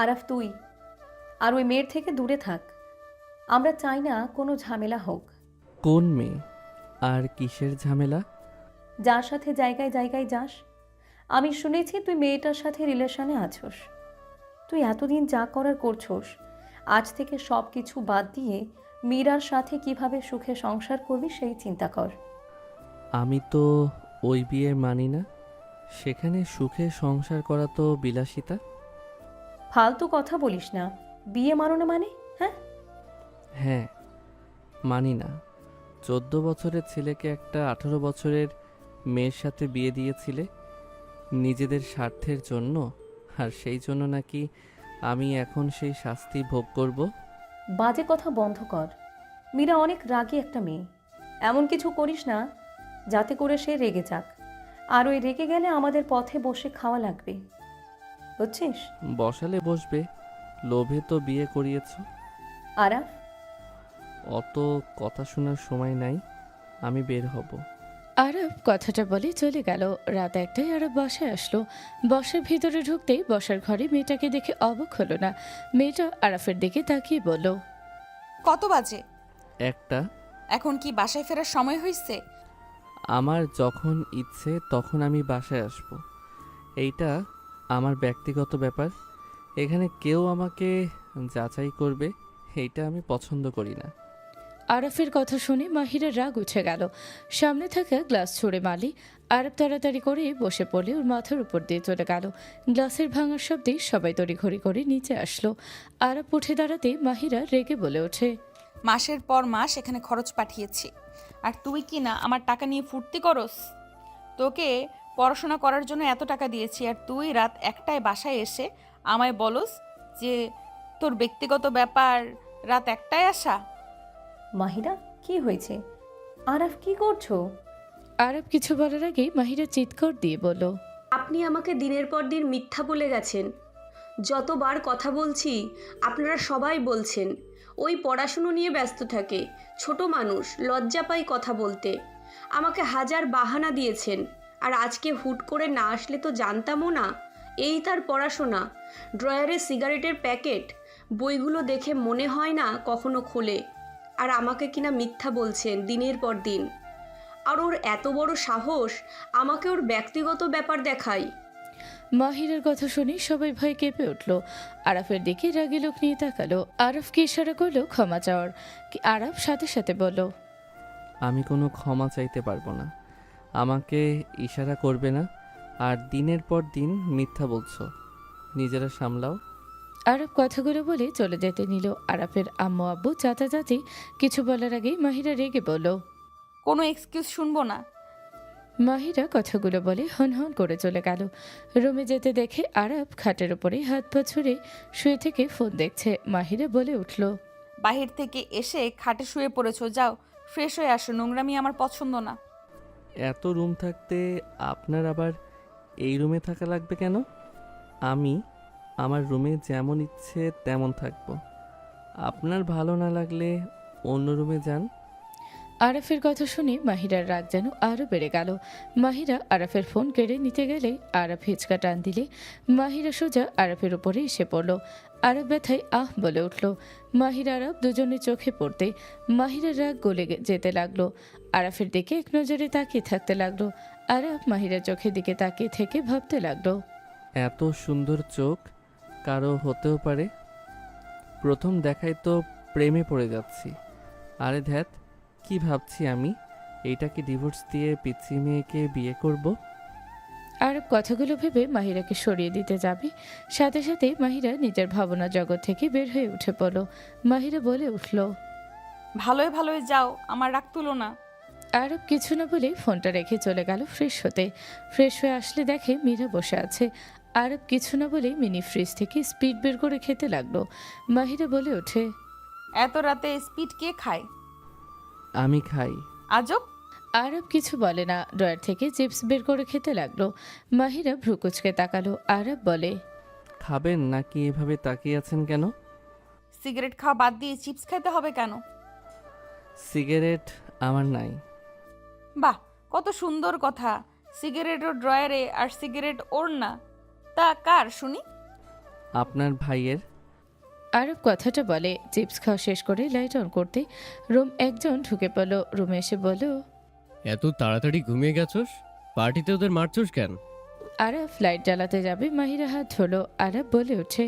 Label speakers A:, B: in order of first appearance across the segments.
A: আরাফ, তুই আর ওই মেয়ের থেকে দূরে থাক। আমরা চাই না কোনো ঝামেলা হোক।
B: কোন মেয়ে? আর কিসের ঝামেলা?
A: যার সাথে জায়গায় জায়গায় যাস, আমি শুনেছি তুই মেয়েটার সাথে রিলেশনে আছোস। তুই এতদিন যা করার করছোস, আজ থেকে সব কিছু বাদ দিয়ে মীরার সাথে কিভাবে সুখে সংসার করবি সেই চিন্তা কর।
B: আমি তো ওই বিয়ে মানি না। সেখানে সুখে সংসার করা তো বিলাসিতা।
A: ফালতু কথা বলিস না। বিয়ে মানো না মানে? হ্যাঁ,
B: হ্যাঁ, মানি না। 14 বছরের ছেলেকে একটা 18 বছরের মেয়ের সাথে বিয়ে দিয়েছিলে নিজেদের স্বার্থের জন্য। আর সেই জন্য নাকি আমি এখন সেই শাস্তি ভোগ করব?
A: বাজে কথা বন্ধ কর। মীরা অনেক রাগী একটা মেয়ে। এমন কিছু করিস না যাতে করে সে রেগে যাক, আর ওই রেগে গেলে আমাদের পথে বসে খাওয়া লাগবে, বুঝছিস?
B: বসালে বসবে, লোভে তো বিয়ে করিয়েছ।
A: আরাফ,
B: অত কথা শোনার সময় নাই, আমি বের হব।
C: আরব কথাটা বলে চলে গেল। রাত 1টায় আরব বাসায় আসলো। বসার ভিতরে ঢুকতেই বসার ঘরে মেয়েটাকে দেখে অবাক হলো না। মেয়েটা আরাফের দিকে তাকিয়ে বলল,
D: কত বাজে?
B: একটা।
D: এখন কি বাসায় ফেরার সময় হয়েছে?
B: আমার যখন ইচ্ছে তখন আমি বাসায় আসব। এইটা আমার ব্যক্তিগত ব্যাপার। এখানে কেউ আমাকে যাচাই করবে, এইটা আমি পছন্দ করি না।
C: আরাফের কথা শুনে মাহিরার রাগ উঠে গেল। সামনে থাকা গ্লাস ছুঁড়ে মারলি। আরব তাড়াতাড়ি করে বসে পড়লে ওর মাথার উপর দিয়ে চলে গেল। গ্লাসের ভাঙার শব্দে সবাই তড়িঘড়ি করে নিচে আসলো। আরব উঠে দাঁড়াতে মাহিরা রেগে বলে ওঠে,
D: মাসের পর মাস এখানে খরচ পাঠিয়েছি, আর তুই কি না আমার টাকা নিয়ে ফুর্তি করস? তোকে পড়াশোনা করার জন্য এত টাকা দিয়েছি, আর তুই রাত 1টায় বাসায় এসে আমায় বলস যে তোর ব্যক্তিগত ব্যাপার রাত 1টায় আসা?
A: মাহিরা, কি হয়েছে? আরাফ, কি করছো?
C: আরব কিছু বলার আগে মাহিরা চিৎকার দিয়ে বলল,
E: আপনি আমাকে দিনের পর দিন মিথ্যা বলে গেছেন। যতবার কথা বলছি আপনারা সবাই বলছেন ওই পড়াশুনো নিয়ে ব্যস্ত থাকে, ছোট মানুষ, লজ্জা পাই কথা বলতে। আমাকে হাজার বাহানা দিয়েছেন, আর আজকে হুট করে না আসলে তো জানতামও না এই তার পড়াশোনা। ড্রয়ারে সিগারেটের প্যাকেট, বইগুলো দেখে মনে হয় না কখনো খোলে, আর আমাকে কিনা মিথ্যা বলছেন দিনের পর দিন। আর ওর এত বড় সাহস আমাকে ওর ব্যক্তিগত ব্যাপার দেখায়।
C: মাহিরার কথা শুনে সবাই ভয় কেঁপে উঠল। আরাফের দিকে রাগী লোক নিয়ে তাকালো। আরফকে ইশারা করলো ক্ষমা চাওয়ার। আরব সাথে সাথে বলল,
B: আমি কোনো ক্ষমা চাইতে পারবো না। আমাকে ইশারা করবে না। আর দিনের পর দিন মিথ্যা বলছো, নিজেরা সামলাও।
C: আরব কথাগুলো বলে চলে যেতে নিল। আরাফের আম্মু আব্বু চাচা চাচি কিছু বলার আগেই মাহিরা রেগে বলল,
D: কোনো এক্সকিউজ শুনবো না।
C: মাহিরা কথাগুলো বলে হন হন করে চলে গেল। রুমে যেতে দেখে আরব খাটের উপরে হাত পা ছুঁড়ে শুয়ে থেকে ফোন দেখছে। মাহিরা বলে উঠল,
D: বাহির থেকে এসে খাটে শুয়ে পড়েছো, যাও ফ্রেশ হয়ে আসো, নোংরামি আমার পছন্দ না।
B: এত রুম থাকতে আপনার আবার এই রুমে থাকা লাগবে কেন? আমি আমার রুমে যেমন ইচ্ছে তেমন থাকবো। আপনার ভালো না লাগলে অন্য রুমে যান।
C: আরাফের কথা শুনে মাহিরার রাগ যেন আরো বেড়ে গেল। মাহিরা আরাফের ফোন কেড়ে নিতে গেলে আরাফ হিচকা টান দিলে মাহিরা সোজা আরাফের উপরে এসে পড়ল। আরাফ ব্যথায় আহ বলে উঠল। মাহিরা আরাফ দুজনে চোখে পড়তে মাহিরার রাগ গলে যেতে লাগলো। আরাফের দিকে এক নজরে তাকিয়ে থাকতে লাগলো। আরাফ মাহিরার চোখের দিকে তাকিয়ে থেকে ভাবতে লাগলো,
B: এত সুন্দর চোখ কারো হতেও পারে। প্রথম দেখায় তো প্রেমে পড়ে যাচ্ছি। আরে ধ্যাত, কি ভাবছি আমি? এইটাকে ডিভোর্স দিয়ে পিচ্ছি মেয়েকে বিয়ে করব?
C: আরব কথাগুলো ভেবে মাহিরাকে সরিয়ে দিতে যাবে, সাথে সাথে মাহিরা নিজের ভাবনা জগৎ থেকে বের হয়ে উঠে পড়ল। মাহিরা বলে উঠল,
D: ভালোই ভালোই যাও, আমার রাগ তুলো না।
C: আরব কিছু না বলে ফোনটা রেখে চলে গেল ফ্রেশ হতে। ফ্রেশ হয়ে আসলে দেখে মীরা বসে আছে। আরব কিছু না বলে মিনি ফ্রিজ থেকে স্পিড বের করে খেতে লাগলো। মাহিরা বলে ওঠে,
D: এত রাতে স্পিড কে খায়?
B: আমি খাই।
D: আজব।
C: আরব কিছু বলে না, ড্রয়ার থেকে চিপস বের করে খেতে লাগলো। মাহিরা ভ্রুকুচকে তাকালো। আরব বলে,
B: খাবেন নাকি এভাবে তাকিয়ে আছেন কেন?
D: সিগারেট খাওয়া বাদ দিয়ে চিপস খেতে হবে কেন?
B: সিগারেট আমার নাই।
D: বাহ, কত সুন্দর কথা। সিগারেট ওর ড্রয়ারে আর সিগারেট ওর না, তা কার শুনি?
B: আপনার ভাইয়ের।
C: আরব কথাটা বলে চিপস খাওয়া শেষ করে লাইট অন করতে রুম একজন ঢুকে পড়ল। রুমে এসে বলল,
F: এত তাড়াতাড়ি ঘুমিয়ে গেছস? পার্টিতে ওদের মারছস কেন?
C: আরব লাইট জ্বালাতে যাবে, মাহিরা হাত ধরলো। আরব বলে ওঠে,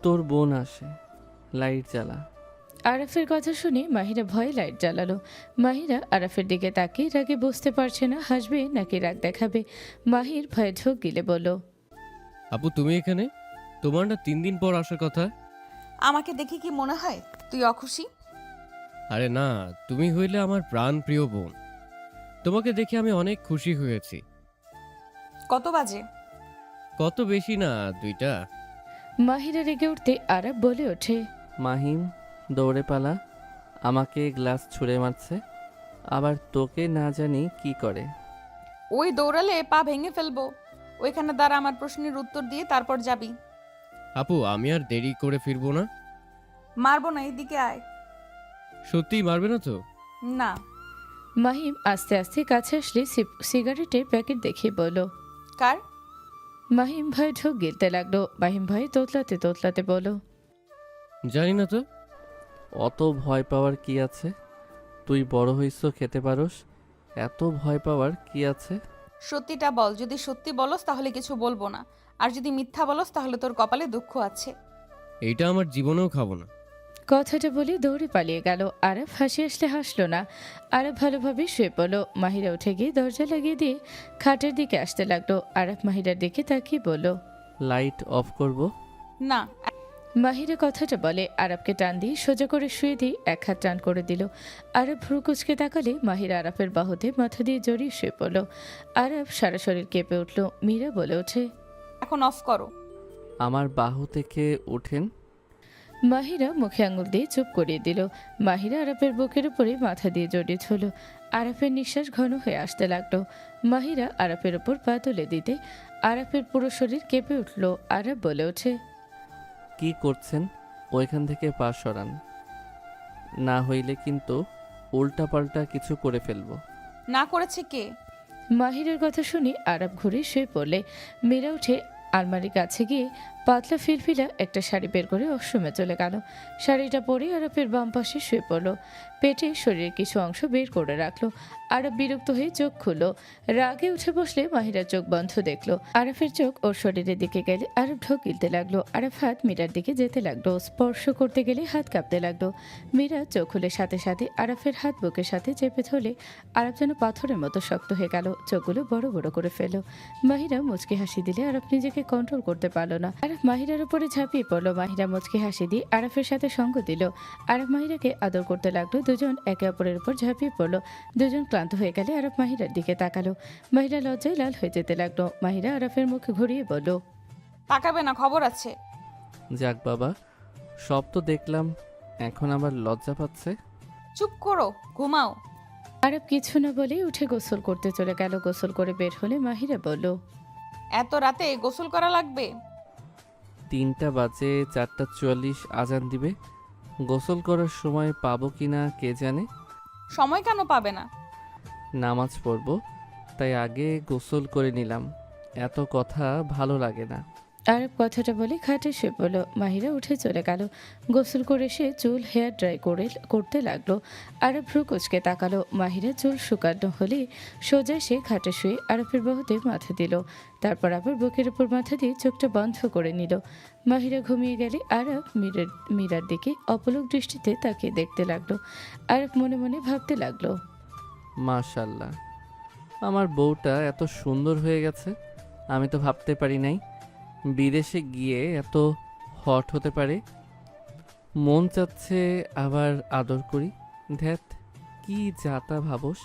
B: তোর বোন আসে, লাইট জ্বালা।
C: আরাফের কথা শুনে মাহিরা ভয়ে লাইট জ্বালালো। মাহিরা আরাফের দিকে তাকিয়ে রাগে বুঝতে পারছে না হাসবে নাকি রাগ দেখাবে। মাহির ভয়ে ঢোক গিলে বলল,
F: আপু তুমি এখানে? তোমার না 3 দিন পর আসার কথা?
D: আমাকে দেখে কি মনে হয় তুই অখুশি?
F: আরে না, তুমি হইলে আমার প্রাণ প্রিয় বোন। তোমাকে দেখে আমি অনেক খুশি হয়েছি।
D: কত বাজে?
F: কত বেশি না, 2টা।
C: মাহিরা রেগে উঠতে আরব বলে ওঠে,
B: মাহিম দৌড়ে পালা, আমাকে গ্লাস ছুঁড়ে মারছে, আবার তোকে না জানি কি করে।
D: ওই দৌড়ালে পা ভেঙে ফেলবো। ওইখানে দাঁড়া, আমার প্রশ্নের উত্তর দিয়ে তারপর যাবি।
F: আপু আমি আর দেরি করে ফিরবো না।
D: মারবো না, এদিকে আয়।
F: সত্যিই মারবে না তো?
D: না।
C: মাহিম আস্তে আস্তে কাছে আসলে সিগারেটের প্যাকেট দেখিয়ে বলল।
D: কার?
C: মাহিম ভয়ে ঢোক গিলতে লাগলো। মাহিম ভয়ে তোতলাতে তোতলাতে বলল,
F: জানি না তো।
B: অত ভয় পাওয়ার কি আছে? তুই বড় হইছ, খেতে পারোস, এত ভয় পাওয়ার কি আছে?
D: সত্যিটা বল। যদি সত্যি বলস তাহলে কিছু বলবো না, আর যদি মিথ্যা বলস তাহলে তোর কপালে দুঃখ আছে।
F: এইটা আমার জীবনেও খাবো না।
C: কথাটা বলে দৌড়ে পালিয়ে গেল। আরব হাসি আসলে হাসলো না। আরব ভালোভাবে শুয়ে পড়লো। মাহিরা উঠে গিয়ে দরজা লাগিয়ে দিয়ে খাটের দিকে আসতে লাগলো। আরব মাহিরার দিকে তাকিয়ে বলল,
B: লাইট অফ করব?
D: না।
C: মাহিরা কথাটা বলে আরবকে টান দিয়ে সোজা করে শুয়ে দিয়ে এক হাত টান করে দিল। আরব ভ্রু কুচকে তাকালে মাহিরা আরবের বাহুতে মাথা দিয়ে জড়িয়ে শুয়ে পড়ল। আরব সারা শরীর কেঁপে উঠল। মীরা বলে ওঠে,
D: এখন অফ করো।
B: আমার বাহু থেকে ওঠেন।
C: মাহিরা মুখে আঙুল দিয়ে চুপ করিয়ে দিল। মাহিরা আরাফের বুকের উপরে মাথা দিয়ে জড়িয়ে ধরল। আরাফের নিঃশ্বাস ঘন হয়ে আসতে লাগলো। মাহিরা আরাফের উপর পা তুলে দিতে আরাফের পুরো শরীর কেঁপে উঠল। আরাফ বলে ওঠে,
B: কি করছেন? ওইখান থেকে পা সরান, না হইলে কিন্তু উল্টাপাল্টা কিছু করে ফেলবো।
D: না করেছে কে?
C: মাহিরের কথা শুনে আরাফ ঘুরে শুয়ে পড়লে মীরা উঠে আলমারির কাছে গিয়ে পাতলা ফিলফিলা একটা শাড়ি বের করে ওয়াশরুমে চলে গেল। শাড়িটা পরে আরাফের বাম পাশে শুয়ে পড়ল। পেটে শরীরের কিছু অংশ বের করে রাখলো। আরাফ বিরক্ত হয়ে চোখ খুলল। রাগে উঠে বসলে মাহিরা চোখ বন্ধ দেখলো। আরাফের চোখ ওর শরীরের দিকে গেলে আরাফ ঢোক গিলতে লাগলো। আরাফ হাত মীরার দিকে যেতে লাগলো। স্পর্শ করতে গেলে হাত কাঁপতে লাগলো। মীরা চোখ খুলে সাথে সাথে আরাফের হাত বুকের সাথে চেপে ধরলে আরাফ যেন পাথরের মতো শক্ত হয়ে গেল। চোখগুলো বড় বড় করে ফেলল। মাহিরা মুচকি হাসি দিলে আরাফ নিজেকে কন্ট্রোল করতে পারল না। আরাফ মাহিরার উপরে ঝাঁপিয়ে পড়লো। মাহিরা মুচকি হাসি দিয়ে আরাফের সাথে সঙ্গ দিল। আরাফ মাহিরাকে আদর করতে লাগলো। দুজন একে অপরের উপর ঝাঁপিয়ে পড়লো। দুজন ক্লান্ত হয়ে গেলে আরাফ মাহিরার দিকে তাকালো। মাহিরা লজ্জায় লাল হয়ে যেতে লাগলো। মাহিরা আরাফের মুখে ঘুরিয়ে বলল,
D: তাকাবে না, খবর আছে।
B: যাক বাবা, সব তো দেখলাম, এখন আবার লজ্জা পাচ্ছে।
D: চুপ করো, ঘুমাও।
C: আরাফ কিছু না বলে উঠে গোসল করতে চলে গেল। গোসল করে বের হলে মাহিরা বলল,
D: এত রাতে গোসল করা লাগবে?
B: 3টা বাজে, 4:44 আজান দিবে। গোসল করার সময় পাবো কিনা কে জানে।
D: সময় কেন পাবে না?
B: নামাজ পড়ব, তাই আগে গোসল করে নিলাম। এত কথা ভালো লাগে না।
C: আরব কথাটা বলে খাটে শুয়ে পড়ল। মাহিরা উঠে চলে গেল। গোসল করে সে চুল হেয়ার ড্রাই করতে লাগলো। আরব ভ্রু কুচকে তাকালো। মাহিরা চুল শুকানো হলে সোজা সে খাটে শুয়ে আরবের বাহুতে মাথা দিল। তারপর আবার বুকের উপর মাথা দিয়ে চোখটা বন্ধ করে নিল। মাহিরা ঘুমিয়ে গেলে আরব মীরার দিকে অপলক দৃষ্টিতে তাকিয়ে দেখতে লাগলো। আরব মনে মনে ভাবতে লাগলো,
B: মাশাল্লাহ, আমার বউটা এত সুন্দর হয়ে গেছে। আমি তো ভাবতে পারি নাই বিদেশে গিয়ে এত হট হতে পারে। মন চাচ্ছে আবার আদর করি। ধ্যাত, কি যাতা ভাবস।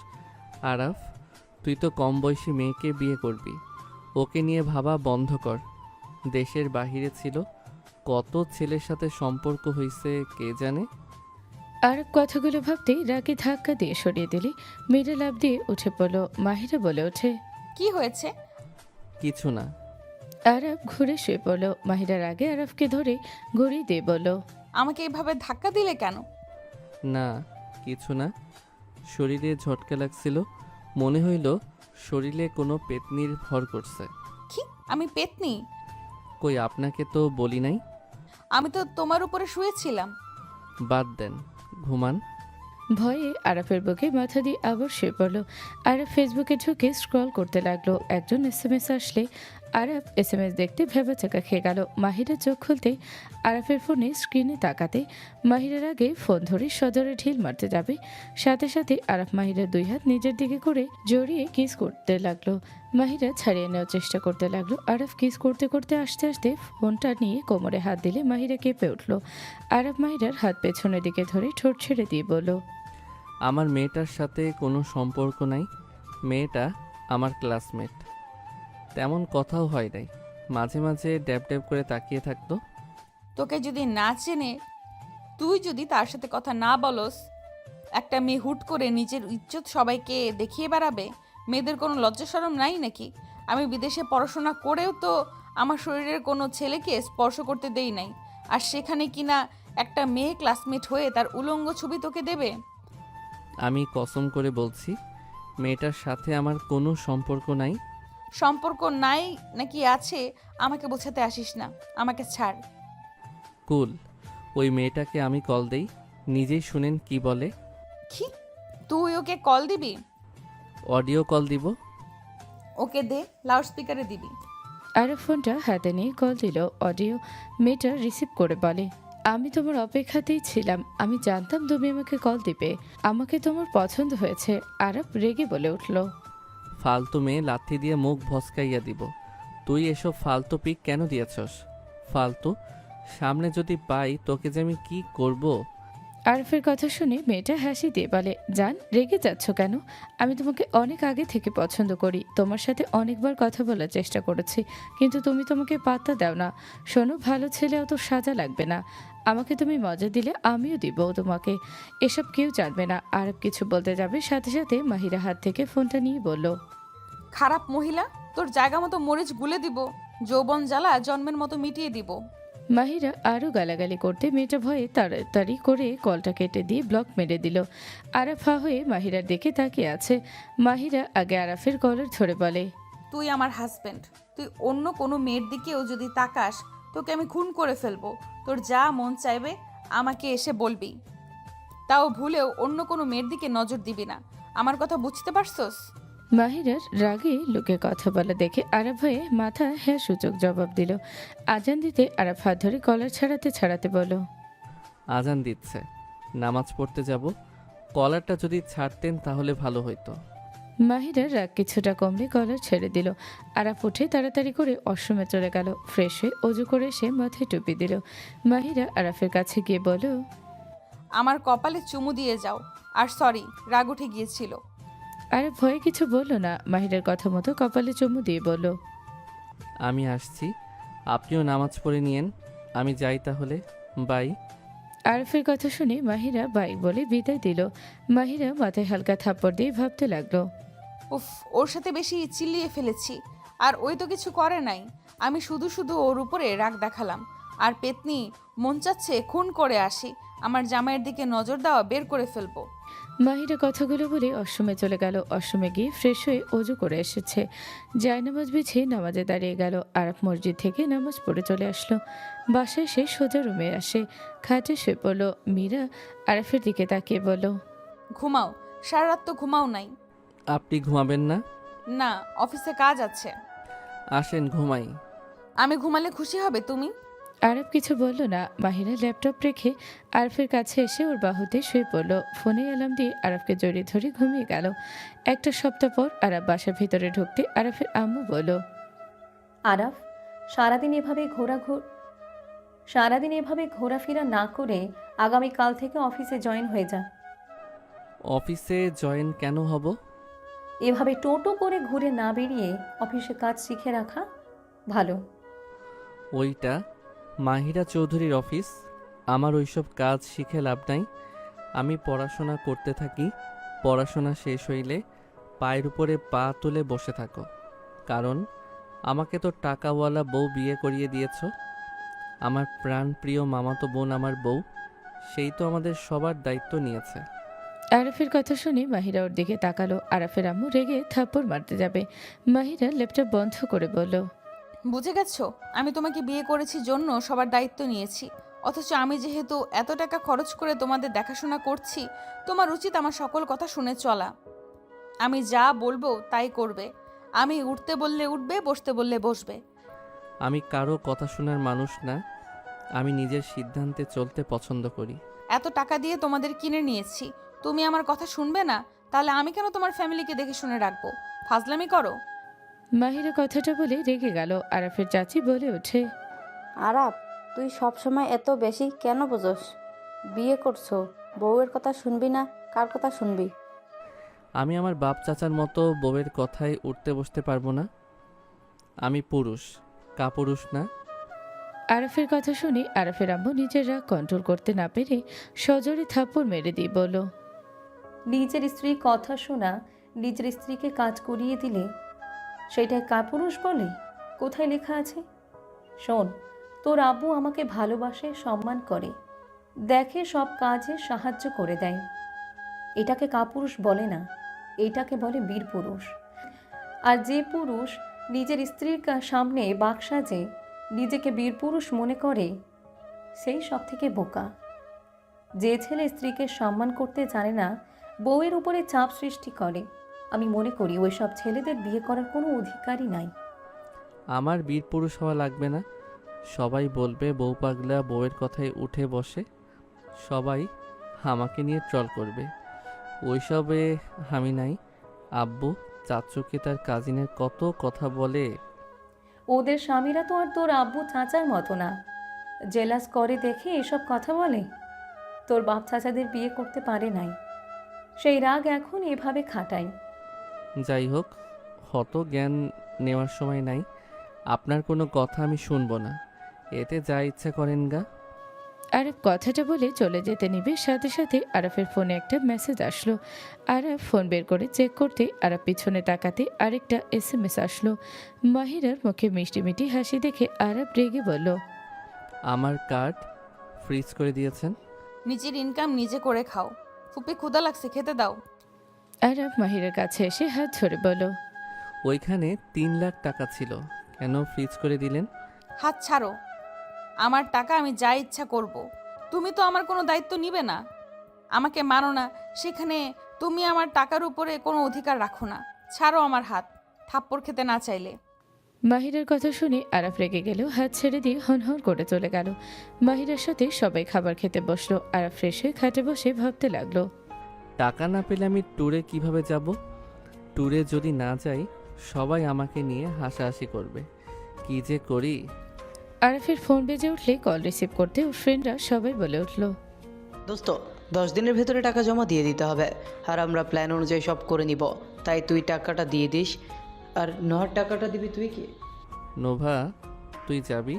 B: আরাফ, তুই তো কম বয়সী মেয়েকে বিয়ে করবি, ওকে নিয়ে ভাবা বন্ধ কর। দেশের বাহিরে ছিল, কত ছেলের সাথে সম্পর্ক হয়েছে কে জানে।
C: আরব কথাগুলো ভাবতেই রাগে ধাক্কা দিয়ে সরিয়ে দিলে মীরা লাফ দিয়ে উঠে পড়ল। মাহিরা বলে ওঠে,
D: কি হয়েছে?
B: কিছু না।
C: আরব ঘুরে শুয়ে পড়ল। মাহিরার আগে আরবকে ধরে ঘুরিয়ে দিয়ে বলল,
D: আমাকে এইভাবে ধাক্কা দিলে কেন?
B: না, কিছু না। শরীরে ঝটকা লাগছিল, মনে হইল শরীরে কোনো পেতনির ভর করছে।
D: কি? আমি পেতনি?
B: কই, আপনাকে তো বলি নাই।
D: আমি তো তোমার উপরে শুয়েছিলাম।
B: বাদ দেন, ঘুমান।
C: ভয়ে আরাফের বুকে মাথা দিয়ে আবার শুয়ে পড়ল। আরাফ ফেসবুকে ঢুকে স্ক্রল করতে লাগলো। একজন এসএমএস আসলে আরাফ এসএমএস দেখতে ভেবাচাকা খেয়ে গেল। মাহিরা চোখ খুলতে আরাফের ফোনে স্ক্রিনে তাকাতে মাহিরার আগে ফোন ধরে সজোরে ঢিল মারতে যাবে, সাথে সাথে আরাফ মাহিরার দুই হাত নিজের দিকে করে জড়িয়ে কিস করতে লাগলো। মাহিরা ছাড়িয়ে নেওয়ার চেষ্টা করতে লাগলো। আরাফ কিস করতে করতে আস্তে আস্তে ফোনটা নিয়ে কোমরে হাত দিলে মাহিরা কেঁপে উঠল। আরাফ মাহিরার হাত পেছনের দিকে ধরে ঠোঁট ছেড়ে দিয়ে বলল,
B: আমার মেয়েটার সাথে কোনো সম্পর্ক নাই। মেয়েটা আমার ক্লাসমেট, তেমন কথাও হয় নাই। মাঝে মাঝে ড্যাব ড্যাব করে তাকিয়ে থাকতো।
D: তোকে যদি না চেনে, তুই যদি তার সাথে কথা না বলস, একটা মেয়ে হুট করে নিজের ইজ্জত সবাইকে দেখিয়ে বেড়াবে। মেয়েদের কোনো লজ্জা শরম নাই নাকি? আমি বিদেশে পড়াশোনা করেও তো আমার শরীরের কোনো ছেলেকে স্পর্শ করতে দেই নাই, আর সেখানে কিনা একটা মেয়ে ক্লাসমেট হয়ে তার উলঙ্গ ছবি তোকে দেবে?
B: আমি কসম করে বলছি, মেয়েটার সাথে আমার কোনো সম্পর্ক নাই।
D: সম্পর্ক নাই নাকি আছে আমাকে বোঝাতে আসিস না, আমাকে ছাড়।
B: কুল, ওই মেয়েটাকে আমি কল দেই, নিজেই শুনেন কি বলে।
D: কি? তুই ওকে কল দিবি?
B: অডিও কল দিব।
D: ওকে দে, লাউড স্পিকারে দিবি।
C: আরাফ ফোনটা হাতে নিয়ে কল দিল। অডিও মেয়েটা রিসিভ করে বলে, আমি তোমার অপেক্ষাতেই ছিলাম। আমি জানতাম তুমি আমাকে কল দিবে। আমাকে তোমার পছন্দ হয়েছে। আরাফ রেগে বলে উঠল,
B: ফালতু মেয়ে, লাথি দিয়ে মুখ ভসকাইয়া দিব। তুই এসব ফালতু পিক কেন দিয়েছস? ফালতু, সামনে যদি পাই তোকে যে আমি কি করব।
C: আরাফের কথা শুনে মেয়েটা হাসি দিয়ে বলে, জান, রেগে যাচ্ছ কেন? আমি তোমাকে অনেক আগে থেকে পছন্দ করি। তোমার সাথে অনেকবার কথা বলার চেষ্টা করেছি, কিন্তু তুমি তোমাকে পাত্তা দাও না। শোনো, ভালো ছেলে অত সাজা লাগবে না। আমাকে তুমি মজা দিলে আমিও দিব তোমাকে। এসব কেউ জানবে না। আরব কিছু বলতে যাবে, সাথে সাথে মাহিরা হাত থেকে ফোনটা নিয়ে বলল,
D: খারাপ মহিলা, তোর জায়গা মতো মরিচ গুলে দিব, যৌবন জ্বালা জন্মের মতো মিটিয়ে দিব।
C: মাহিরা আরও গালাগালি করতে মেয়েটা ভয়ে তাড়াতাড়ি করে কলটা কেটে দিয়ে ব্লক মেরে দিল। আরাফ হা হয়ে মাহিরার দিকে তাকিয়ে আছে। মাহিরা আগে আরাফের কলার ধরে বলে,
D: তুই আমার হাজবেন্ড, তুই অন্য কোনো মেয়ের দিকেও যদি তাকাস তোকে আমি খুন করে ফেলবো। তোর যা মন চাইবে আমাকে এসে বলবি, তাও ভুলেও অন্য কোনো মেয়ের দিকে নজর দিবি না। আমার কথা বুঝতে পারছস?
C: মাহিরার রাগে লোকে কথা বলা দেখে আরাফ ভয়ে মাথা হ্যাঁ সূচক জবাব দিল। আজান দিতে আরাফ হাত ধরে কলার ছাড়াতে বলল,
B: আজান দিচ্ছে, নামাজ পড়তে যাব। কলারটা যদি ছাড়তেন তাহলে ভালো হইতো।
C: মাহিরার রাগ কিছুটা কমলে কলার ছেড়ে দিল। আরাফ উঠে তাড়াতাড়ি করে ওয়াশরুমে চলে গেল। ফ্রেশ হয়ে অজু করে এসে মাথায় টুপি দিল। মাহিরা আরাফের কাছে গিয়ে বলল,
D: আমার কপালে চুমু দিয়ে যাও। আর সরি, রাগ উঠে গিয়েছিল।
C: আরাফ ভয়ে কিছু বলল না। মাহিরার কথা মতো কপালে চুমু দিয়ে বলল,
B: আমি আসছি, আপনিও নামাজ পড়ে নিয়েন। আমি যাই তাহলে, বাই।
C: আরাফের কথা শুনে মাহিরা বাই বলে বিদায় দিল। মাহিরা মাথায় হালকা থাপ্পড় দিয়ে ভাবতে লাগলো,
D: উফ, ওর সাথে বেশি চিল্লিয়ে ফেলেছি। আর ওই তো কিছু করে নাই, আমি শুধু শুধু ওর উপরে রাগ দেখালাম। আর পেতনি, মন চাচ্ছে খুন করে আসি, আমার জামাইয়ের দিকে নজর দেওয়া বের করে ফেলবো।
C: মাহিরা কথাগুলো বলে ওয়াশরুমে চলে গেল। ওয়াশরুমে গিয়ে ফ্রেশ হয়ে অজু করে এসেছে। জায়নামাজ বিছিয়ে নামাজে দাঁড়িয়ে গেল। আরাফ মসজিদ থেকে নামাজ পড়ে চলে আসলো। বাসায় সে সোজা রুমে আসে, খাটে শুয়ে পড়ল। মীরা আরাফের দিকে তাকিয়ে বলল,
D: ঘুমাও, সারা রাত তো ঘুমাও নাই।
B: আপনি ঘুমাবেন না?
D: না, অফিসে কাজ আছে।
B: আসেন ঘুমাই।
D: আমি ঘুমালে খুশি হবে তুমি?
C: আরাফ কিছু বলল না। মাহিরা ল্যাপটপ রেখে আরাফের কাছে এসে ওর বাহুতে শুয়ে পড়ল। ফোনে অ্যালার্ম দিয়ে আরাফকে জড়িয়ে ধরে ঘুমিয়ে গেল। একটা সপ্তাহ পর আরাফ বাসার ভিতরে ঢুকতে আরাফের আম্মু বলল,
A: আরাফ, সারাদিন এভাবে ঘোরাফেরা না করে আগামীকাল থেকে অফিসে জয়েন হয়ে যা।
B: অফিসে জয়েন কেন হব?
A: এভাবে টোটো করে ঘুরে না বেরিয়ে অফিসে কাজ শিখে রাখা ভালো।
B: ওইটা মাহিরা চৌধুরীর অফিস, আমার ওইসব কাজ শিখে লাভ নাই। আমি পড়াশোনা করতে থাকি, পড়াশোনা শেষ হইলে পায়ের উপরে পা তুলে বসে থাকো। কারণ আমাকে তো টাকাওয়ালা বউ বিয়ে করিয়ে দিয়েছ। আমার প্রাণপ্রিয় মামাতো বোন আমার বউ, সেই তো আমাদের সবার দায়িত্ব নিয়েছে।
C: আরাফের কথা শুনে মাহিরা ওর দিকে তাকালো। আরাফের আম্মু রেগে থাপ্পড় মারতে যাবে। মাহিরা ল্যাপটপ বন্ধ করে বলল,
D: বুঝে গেছো? আমি তোমাকে বিয়ে করেছি জন্য সবার দায়িত্ব নিয়েছি, অথচ আমি যেহেতু এত টাকা খরচ করে তোমাদের দেখাশোনা করছি, তোমার উচিত আমার সকল কথা শুনে চলা। আমি যা বলবো তাই করবে। আমি উঠতে বললে উঠবে, বসতে বললে বসবে।
B: আমি কারো কথা শোনার মানুষ না। আমি নিজের সিদ্ধান্তে চলতে পছন্দ করি।
D: এত টাকা দিয়ে তোমাদের কিনে নিয়েছি, তুমি আমার কথা শুনবে না? তাহলে আমি কেন তোমার ফ্যামিলিকে দেখে শুনে রাখবো? ফাজলামি করো।
C: মাহিরা কথাটা বলে রেগে গেল। আরাফের চাচি বলে ওঠে,
G: আরাপ, তুই সব সময় এত বেশি কেন বোঝস? বিয়ে করছো, বউয়ের কথা শুনবি না, কার কথা শুনবি?
B: আমি আমার বাপ চাচার মতো বউয়ের কথায় উঠতে বসতে পারবো না। আমি পুরুষ, কাপুরুষ না।
C: আরাফের কথা শুনে আরাফের আম্মু নিজের রাগ কন্ট্রোল করতে না পেরে সজোরে থাপ্পড় মেরে দিয়ে বলল,
A: নিজের স্ত্রীর কথা শোনা, নিজের স্ত্রীকে কাজ করিয়ে দিলে সেটাই কাপুরুষ বলে? কোথায় লেখা আছে? শোন, তোর আব্বু আমাকে ভালোবাসে, সম্মান করে, দেখে সব কাজে সাহায্য করে দেয়। এটাকে কাপুরুষ বলে না, এটাকে বলে বীর পুরুষ। আর যে পুরুষ নিজের স্ত্রীর সামনে বাকসাজে নিজেকে বীর পুরুষ মনে করে, সেই সব থেকে বোকা। যে ছেলে স্ত্রীকে সম্মান করতে জানে না, বউয়ের উপরে চাপ সৃষ্টি করে, আমি মনে করি ওই সব ছেলেদের বিয়ে করার কোনো অধিকারই নাই।
B: আমার বীর পুরুষ হওয়া লাগবে না। সবাই বলবে বউ পাগলা, বউয়ের কথায় উঠে বসে। সবাই আমাকে নিয়ে ট্রল করবে। ওইসবে আমি নাই। আব্বু চাচুকে তার কাজিনের কত কথা বলে।
A: ওদের স্বামীরা তো আর তোর আব্বু চাচার মতো না, জেলাস করে দেখে এসব কথা বলে। তোর বাপ চাচাদের বিয়ে করতে পারে নাই, সেই রাগ এখন এভাবে খাটাই।
B: যাই হোক, হত জ্ঞান নেওয়ার সময় নাই। আপনার কোনো কথা আমি শুনবো না। এতে যা ইচ্ছা করেন গা।
C: আরাফ কথাটা বলে চলে যেতে নিবে, সাথে সাথে আরাফের ফোনে একটা মেসেজ আসলো। আরাফ ফোন বের করে চেক করতে আরাফ পিছনে তাকাতে আরেকটা SMS আসলো। মাহিরার মুখে মিষ্টি মিষ্টি হাসি দেখে আরাফ রেগে বলল,
B: আমার কার্ড ফ্রিজ করে দিয়েছেন।
D: নিজের ইনকাম নিজে করে খাও। ফুপি ক্ষুধা লাগছে, খেতে দাও।
C: আরাফ মাহিরার কাছে এসে হাত ধরে বলল,
B: ওইখানে 3 লাখ টাকা ছিল, কেন ফ্রিজ করে দিলেন?
D: হাত ছাড়ো। আমার টাকা আমি যা ইচ্ছা করব। তুমি তো আমার কোনো দায়িত্ব নিবে না, আমাকে মানো না, সেখানে তুমি আমার টাকার উপরে কোনো অধিকার রাখো না। ছাড়ো আমার হাত, থাপ্পড় খেতে না চাইলে।
C: মাহিরার কথা শুনে আরাফ রেগে গেল, হাত ছেড়ে দিয়ে হনহন করে চলে গেল। মাহিরার সাথে সবাই খাবার খেতে বসলো। আরাফ ফ্রেশ হয়ে খাটে বসে ভাবতে লাগলো,
B: টাকা না পেলে আমি ট্যুরে কিভাবে যাব? ট্যুরে যদি না যাই, সবাই আমাকে নিয়ে হাসাহাসি করবে। কি যে করি।
C: আরাফের ফোন বেজে উঠলে কল রিসিভ করতে ওর ফ্রেন্ডরা সবাই বলে উঠল,
H: দোস্ত, 10 দিনের ভেতরে টাকা জমা দিয়ে দিতে হবে, আর আমরা প্ল্যান অনুযায়ী সব করে নিব। তাই তুই টাকাটা দিয়ে দিস। আর নহর টাকাটা দিবি তুই কি?
B: নোভা, তুই যাবি?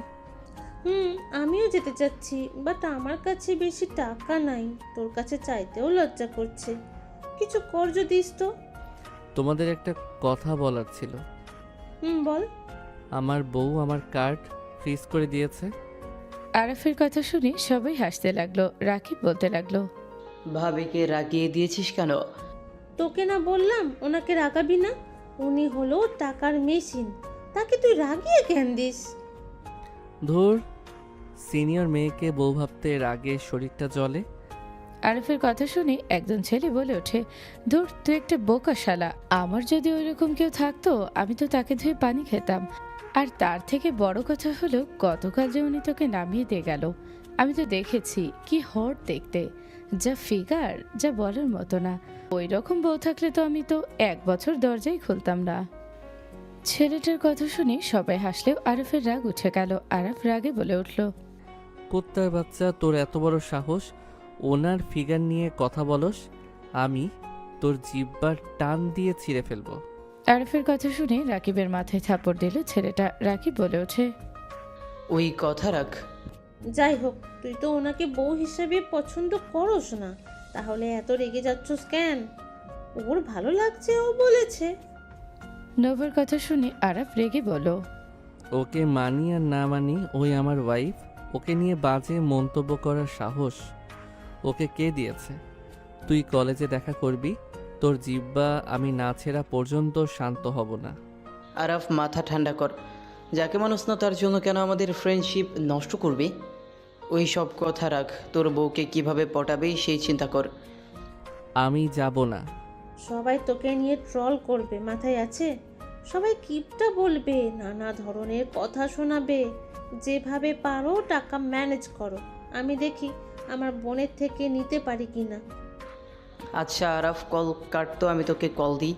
I: আমিও যেতে চাচ্ছি, বাট আমার কাছে বেশি টাকা নাই, তোর কাছে চাইতেও লজ্জা করছে। কিছু কর যদিস তো।
B: তোমাদের একটা কথা বলার ছিল।
I: বল।
B: আমার বউ আমার কার্ড ফ্রিজ করে দিয়েছে।
C: আরাফের কথা শুনে সবাই হাসতে লাগলো। রাকিব বলতে লাগলো,
H: ভাবিকে রাগিয়ে দিয়েছিস কেন?
I: তোকে না বললাম ওনাকে রাগাবি না? উনি হলো টাকার মেশিন, তাকে তুই রাগিয়ে কেন দিস?
B: ধুর, সিনিয়র মেয়েকে বউ ভাবতে রাগে শরীরটা জ্বলে।
C: আরাফের কথা শুনে একজন ছেলে বলে ওঠে, ধুর, তুই একটা বোকা শালা। আমার যদি ওইরকম কেউ থাকতো, আমি তো তাকে ধুয়ে পানি খেতাম। আর তার থেকে বড় কথা হলো, গতকাল যে উনি তোকে নামিয়ে দিয়ে গেল, আমি তো দেখেছি, কি হট দেখতে, যা ফিগার, যা বলার মতো না। ওই রকম বউ থাকলে তো আমি তো 1 বছর দরজাই খুলতাম না। ছেলেটার কথা শুনে সবাই হাসলেও আরাফের রাগ উঠে গেল। আরাফ রাগে বলে উঠল,
B: কুত্তার বাচ্চা, তোর এত বড় সাহস ওনার ফিগার নিয়ে কথা বলস? আমি তোর জিহ্বার টান দিয়ে ছিঁড়ে ফেলবো।
C: আরাফের কথা শুনে রাকিবের মাথায় থাপড় দিল ছেলেটা। রাকিব বলে ওঠে,
H: ওই কথা রাখ।
I: যাই হোক, তুই তো ওনাকে বউ হিসেবে পছন্দ করস না, তাহলে এত রেগে যাচ্ছস কেন? ওর ভালো লাগছে, ও বলেছে।
C: নবর কথা শুনে আরাফ রেগে বলল,
B: ওকে মানি আর না মানি, ওই আমার ওয়াইফ। ওকে নিয়ে বাজে মন্তব্য করার সাহস ওকে কে দিয়েছে? তুই কলেজে দেখা করবি, তোর জিহ্বা আমি না ছেঁড়া পর্যন্ত শান্ত হব না।
H: আরাফ, মাথা ঠান্ডা কর। যাকে মানুষ না তার জন্য কেন আমাদের ফ্রেন্ডশিপ নষ্ট করবি? ওই সব কথা রাখ, তোর বউকে কিভাবে পটাবি সেই চিন্তা কর।
B: আমি যাব না।
I: সবাই তোকে নিয়ে ট্রল করবে, মাথায় আছে? সবাই কিপটা বলবে, নানা ধরনের কথা শোনাবে। যেভাবে পারো টাকা ম্যানেজ করো, আমি দেখি আমার বোনের থেকে নিতে পারি কিনা।
H: আচ্ছা আরাফ, কল কাটতো, আমি তোকে কল দিই।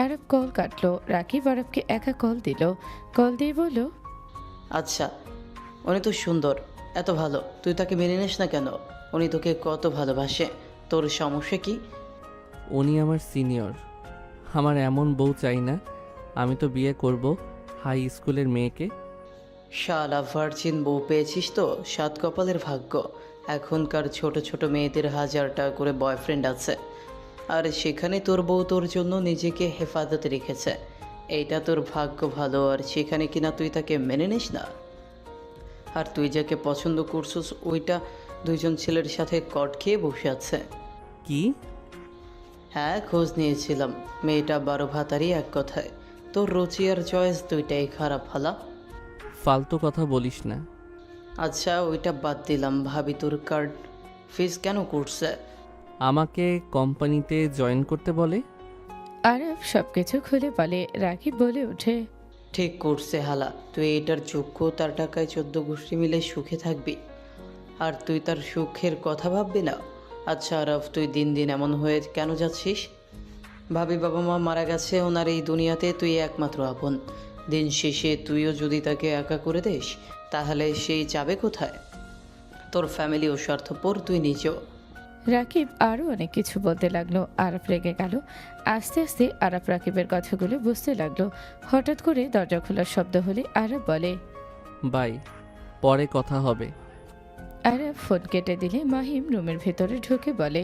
C: আরব কল কাটলো। রাকিব আরবকে একা কল দিল। কল দিয়ে বলল,
H: আচ্ছা, উনি তো সুন্দর, এত ভালো, তুই তাকে মেনে নিস না কেন? উনি তোকে কত ভালোবাসে, তোর সমস্যা কি?
B: উনি আমার সিনিয়র। আমার এমন বউ চাই না। আমি তো বিয়ে করব হাই স্কুলের মেয়েকে।
H: শালা ভার্জিন বউ পেয়েছিস তো, সাত কপালের ভাগ্য। এখনকার ছোট ছোট মেয়েদের 1000 টাকা করে বয়ফ্রেন্ড আছে, আর সেখানে তোর বউ তোর জন্য নিজেকে হেফাজতে রেখেছে। এইটা তোর ভাগ্য ভালো, আর সেখানে কিনা তুই তাকে মেনে নিস না। আর তুই যাকে পছন্দ করছিস ওইটা 2জন ছেলের সাথে কট খেয়ে বসে আছে।
B: কি?
H: হ্যাঁ, খোঁজ নিয়েছিলাম। মেয়েটা 12 ভাতারই এক কথায়। তোর রুচি আর চয়েস দুইটাই খারাপ হালা।
B: ফালতু কথা বলিস না।
H: আচ্ছা, ওইটা বাদ দিলাম, ভাবি তোর কার্ড ফিস কেন করছে?
B: আমাকে কোম্পানিতে জয়েন করতে বলে।
C: আরব সবকিছু খুলে বলে। রাকিব বলে ওঠে,
H: ঠিক করছে হালা, তুই এটার যোগ্য, তার টাকায় 14 গোষ্ঠী মিলে সুখে থাকবি, আর তুই তার সুখের কথা ভাববি না। আচ্ছা আরফ, তুই দিন দিন এমন হয়ে কেন যাচ্ছিস? ভাবি বাবা মা মারা গেছে, ওনার এই দুনিয়াতে তুই একমাত্র আপন। দিন শেষে তুইও যদি তাকে একা করে দিস, তাহলে সেই যাবে কোথায়? তোর ফ্যামিলিও স্বার্থপর, তুই নিজেও।
C: রাকিব আরও অনেক কিছু বলতে লাগলো। আরব রেগে গেল। আস্তে আস্তে আরব রাকিবের কথাগুলো বুঝতে লাগলো। হঠাৎ করে দরজা খোলার শব্দ হলে আরব বলে,
B: বাই, পরে কথা হবে।
C: আরব ফোন কেটে দিলে মাহিম রুমের ভেতরে ঢুকে বলে,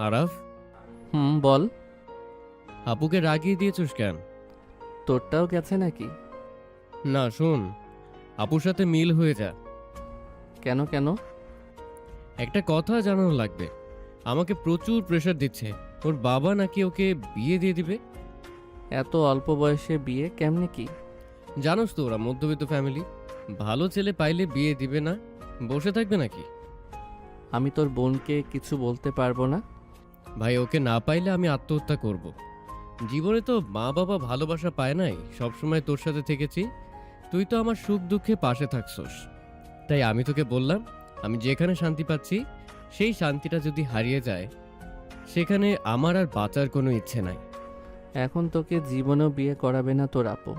F: আরাফ,
B: বল।
F: আপুকে রাগিয়ে দিয়েছিস কেন?
B: তোরটাও গেছে নাকি?
F: না শোন, আপুর সাথে মিল হয়ে যা।
B: কেন কেন?
F: একটা কথা জানানো লাগবে। আমাকে প্রচুর প্রেশার দিচ্ছে, ওর বাবা নাকি ওকে বিয়ে দিয়ে দিবে।
B: এত অল্প বয়সে বিয়ে কেমনে কি?
F: জানোস তো ওরা মধ্যবিত্ত ফ্যামিলি, ভালো ছেলে পাইলে বিয়ে দিবে না, বসে থাকবে নাকি?
B: আমি তোর বোনকে কিছু বলতে পারবো না।
F: ভাই, ওকে না পাইলে আমি আত্মহত্যা করব। জীবনে তো মা বাবা ভালোবাসা পায় নাই, সবসময় তোর সাথে থেকেছি, তুই তো আমার সুখ দুঃখে পাশে থাকছস। তাই আমি তোকে বললাম, আমি যেখানে শান্তি পাচ্ছি সেই শান্তিটা যদি হারিয়ে যায়, সেখানে আমার আর বাঁচার কোনো ইচ্ছে নাই।
B: এখন তোকে জীবনেও বিয়ে করাবে না তোর আপু,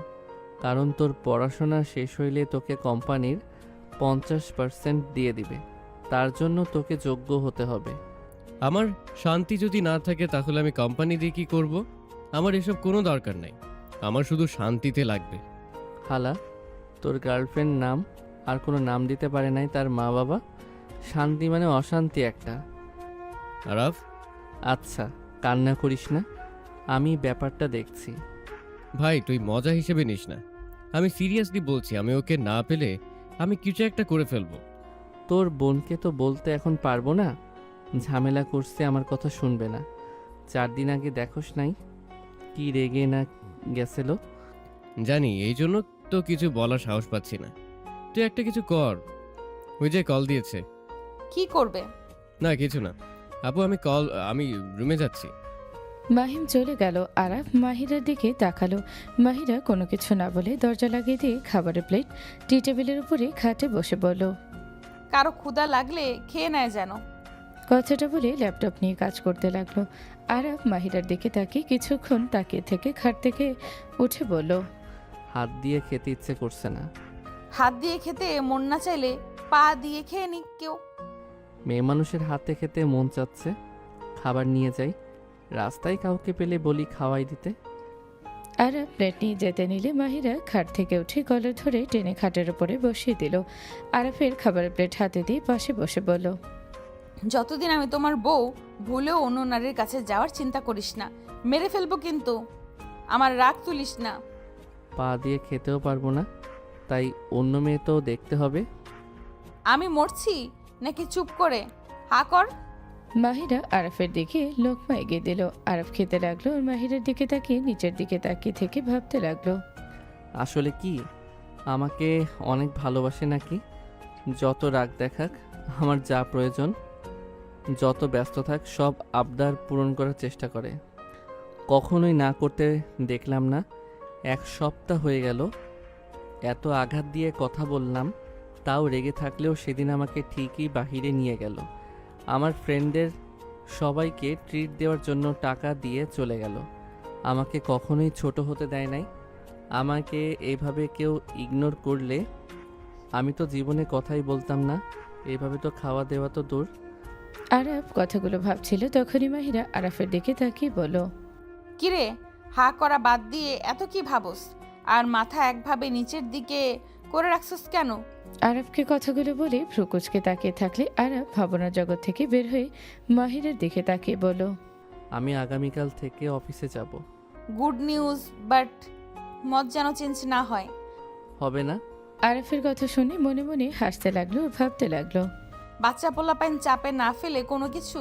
B: কারণ তোর পড়াশোনা শেষ হইলে তোকে কোম্পানির 50% দিয়ে দিবে। তার জন্য তোকে যোগ্য হতে হবে।
F: আমার শান্তি যদি না থাকে তাহলে আমি কোম্পানি দিয়ে কি করব? আমার এসব কোনো দরকার নাই, আমার শুধু শান্তিতে লাগবে।
B: হালা, তোর গার্লফ্রেন্ড নাম আর কোনো নাম দিতে পারে নাই তার মা বাবা। শান্তি মানে অশান্তি একটা।
F: আরাফ,
B: আচ্ছা, কান্না করিস না, আমি ব্যাপারটা দেখছি।
F: ভাই তুই মজা হিসেবে নিস না, আমি সিরিয়াসলি বলছি, আমি ওকে না পেলে আমি কিছু একটা করে ফেলবো।
B: তোর বোনকে তো বলতে এখন পারবো না, ঝামেলা করছে, আমার কথা শুনবে না। 4 দিন আগে দেখোস নাই কি রেগে না গেছিল?
F: জানি, এই জন্য তো কিছু বলার সাহস পাচ্ছি না। তুই একটা কিছু কর। ওই যে কল দিয়েছে।
D: কি করবে?
F: না কিছু না আপু, আমি রুমে যাচ্ছি।
C: মাহিম চলে গেল। আরাফ মাহিরার দিকে তাকালো। মাহিরা কোনো কিছু না বলে দরজা লাগিয়ে দিয়ে খাবারের প্লেট টি টেবিলের উপরে খাটে বসে বলল,
D: কারো ক্ষুধা লাগলে খেয়ে নেয় যেন।
C: কথাটা বলে ল্যাপটপ নিয়ে কাজ করতে লাগলো। আরাফ মাহিরার দিকে তাকিয়ে কিছুক্ষণ তাকিয়ে থেকে খাট থেকে উঠে বলল,
B: হাত দিয়ে খেতে ইচ্ছে করছে না।
D: হাত দিয়ে খেতে মন না চাইলে পা দিয়ে খেয়ে নিক কেউ।
B: মেয়ে মানুষের হাতে খেতে মন চাচ্ছে, খাবার নিয়ে যাই, রাস্তায় কাউকে পেলে বলি খাওয়াই দিতে।
C: আরাফ প্লেট নিয়ে যেতে নিলে মাহিরা খাট থেকে উঠে গলা ধরে টেনে খাটের উপরে বসিয়ে দিল। আরাফের খাবারের প্লেট হাতে দিয়ে পাশে বসে বলল,
D: যতদিন আমি তোমার বউ, ভুলেও অন্য নারীর কাছে যাওয়ার চিন্তা করিস না, মেরে ফেলবো কিন্তু। আমার রাগ তুলিস না।
B: পা দিয়ে খেতেও পারবো না, তাই অন্য মেয়ে তো দেখতে হবে।
D: আমি মরছি নাকি চুপ করে হা কর?
C: মাহিরা আরাফের দিকে লোকমা এগিয়ে দিল। আরাফ খেতে লাগলো আর মাহিরার দিকে তাকিয়ে নিচের দিকে তাকিয়ে থেকে ভাবতে লাগলো,
B: আসলে কি আমাকে অনেক ভালোবাসে নাকি? যত রাগ দেখাক, আমার যা প্রয়োজন, যত ব্যস্ত থাক, সব আবদার পূরণ করার চেষ্টা করে। কখনোই না করতে দেখলাম না। 1 সপ্তাহ হয়ে গেল, এত আঘাত দিয়ে কথা বললাম, তাও রেগে থাকলেও সেদিন আমাকে ঠিকই বাহিরে নিয়ে গেল। আমার ফ্রেন্ডদের সবাইকে ট্রিট দেওয়ার জন্য টাকা দিয়ে চলে গেল। আমাকে কখনোই ছোট হতে দেয় নাই। আমাকে এভাবে কেউ ইগনোর করলে আমি তো জীবনে কথাই বলতাম না। এভাবে তো খাওয়া দেওয়া তো দূর।
C: আরাফ কথাগুলো ভাবছিল, তখনই মাহিরা আরাফের দিকে তাকিয়ে বলল,
D: কিরে, হা করা বাদ দিয়ে এত কি ভাবস? আর মাথা একভাবে নিচের দিকে করে রাখছস কেন?
C: আরাফকে কথাগুলো বলে ভ্রুকুচকে তাকিয়ে থাকলে আরাফ ভাবনার জগৎ থেকে বের হয়ে মাহিরার দিকে তাকিয়ে বলল,
B: আমি আগামীকাল থেকে অফিসে যাব।
D: গুড নিউজ, বাট মত যেন চেঞ্জ না হয়।
B: হবে না?
C: আরাফের কথা শুনে মনে মনে হাসতে লাগলো, ভাবতে লাগলো।
D: বাচ্চা পোলাপাইন চাপে না ফেলে কোনো কিছু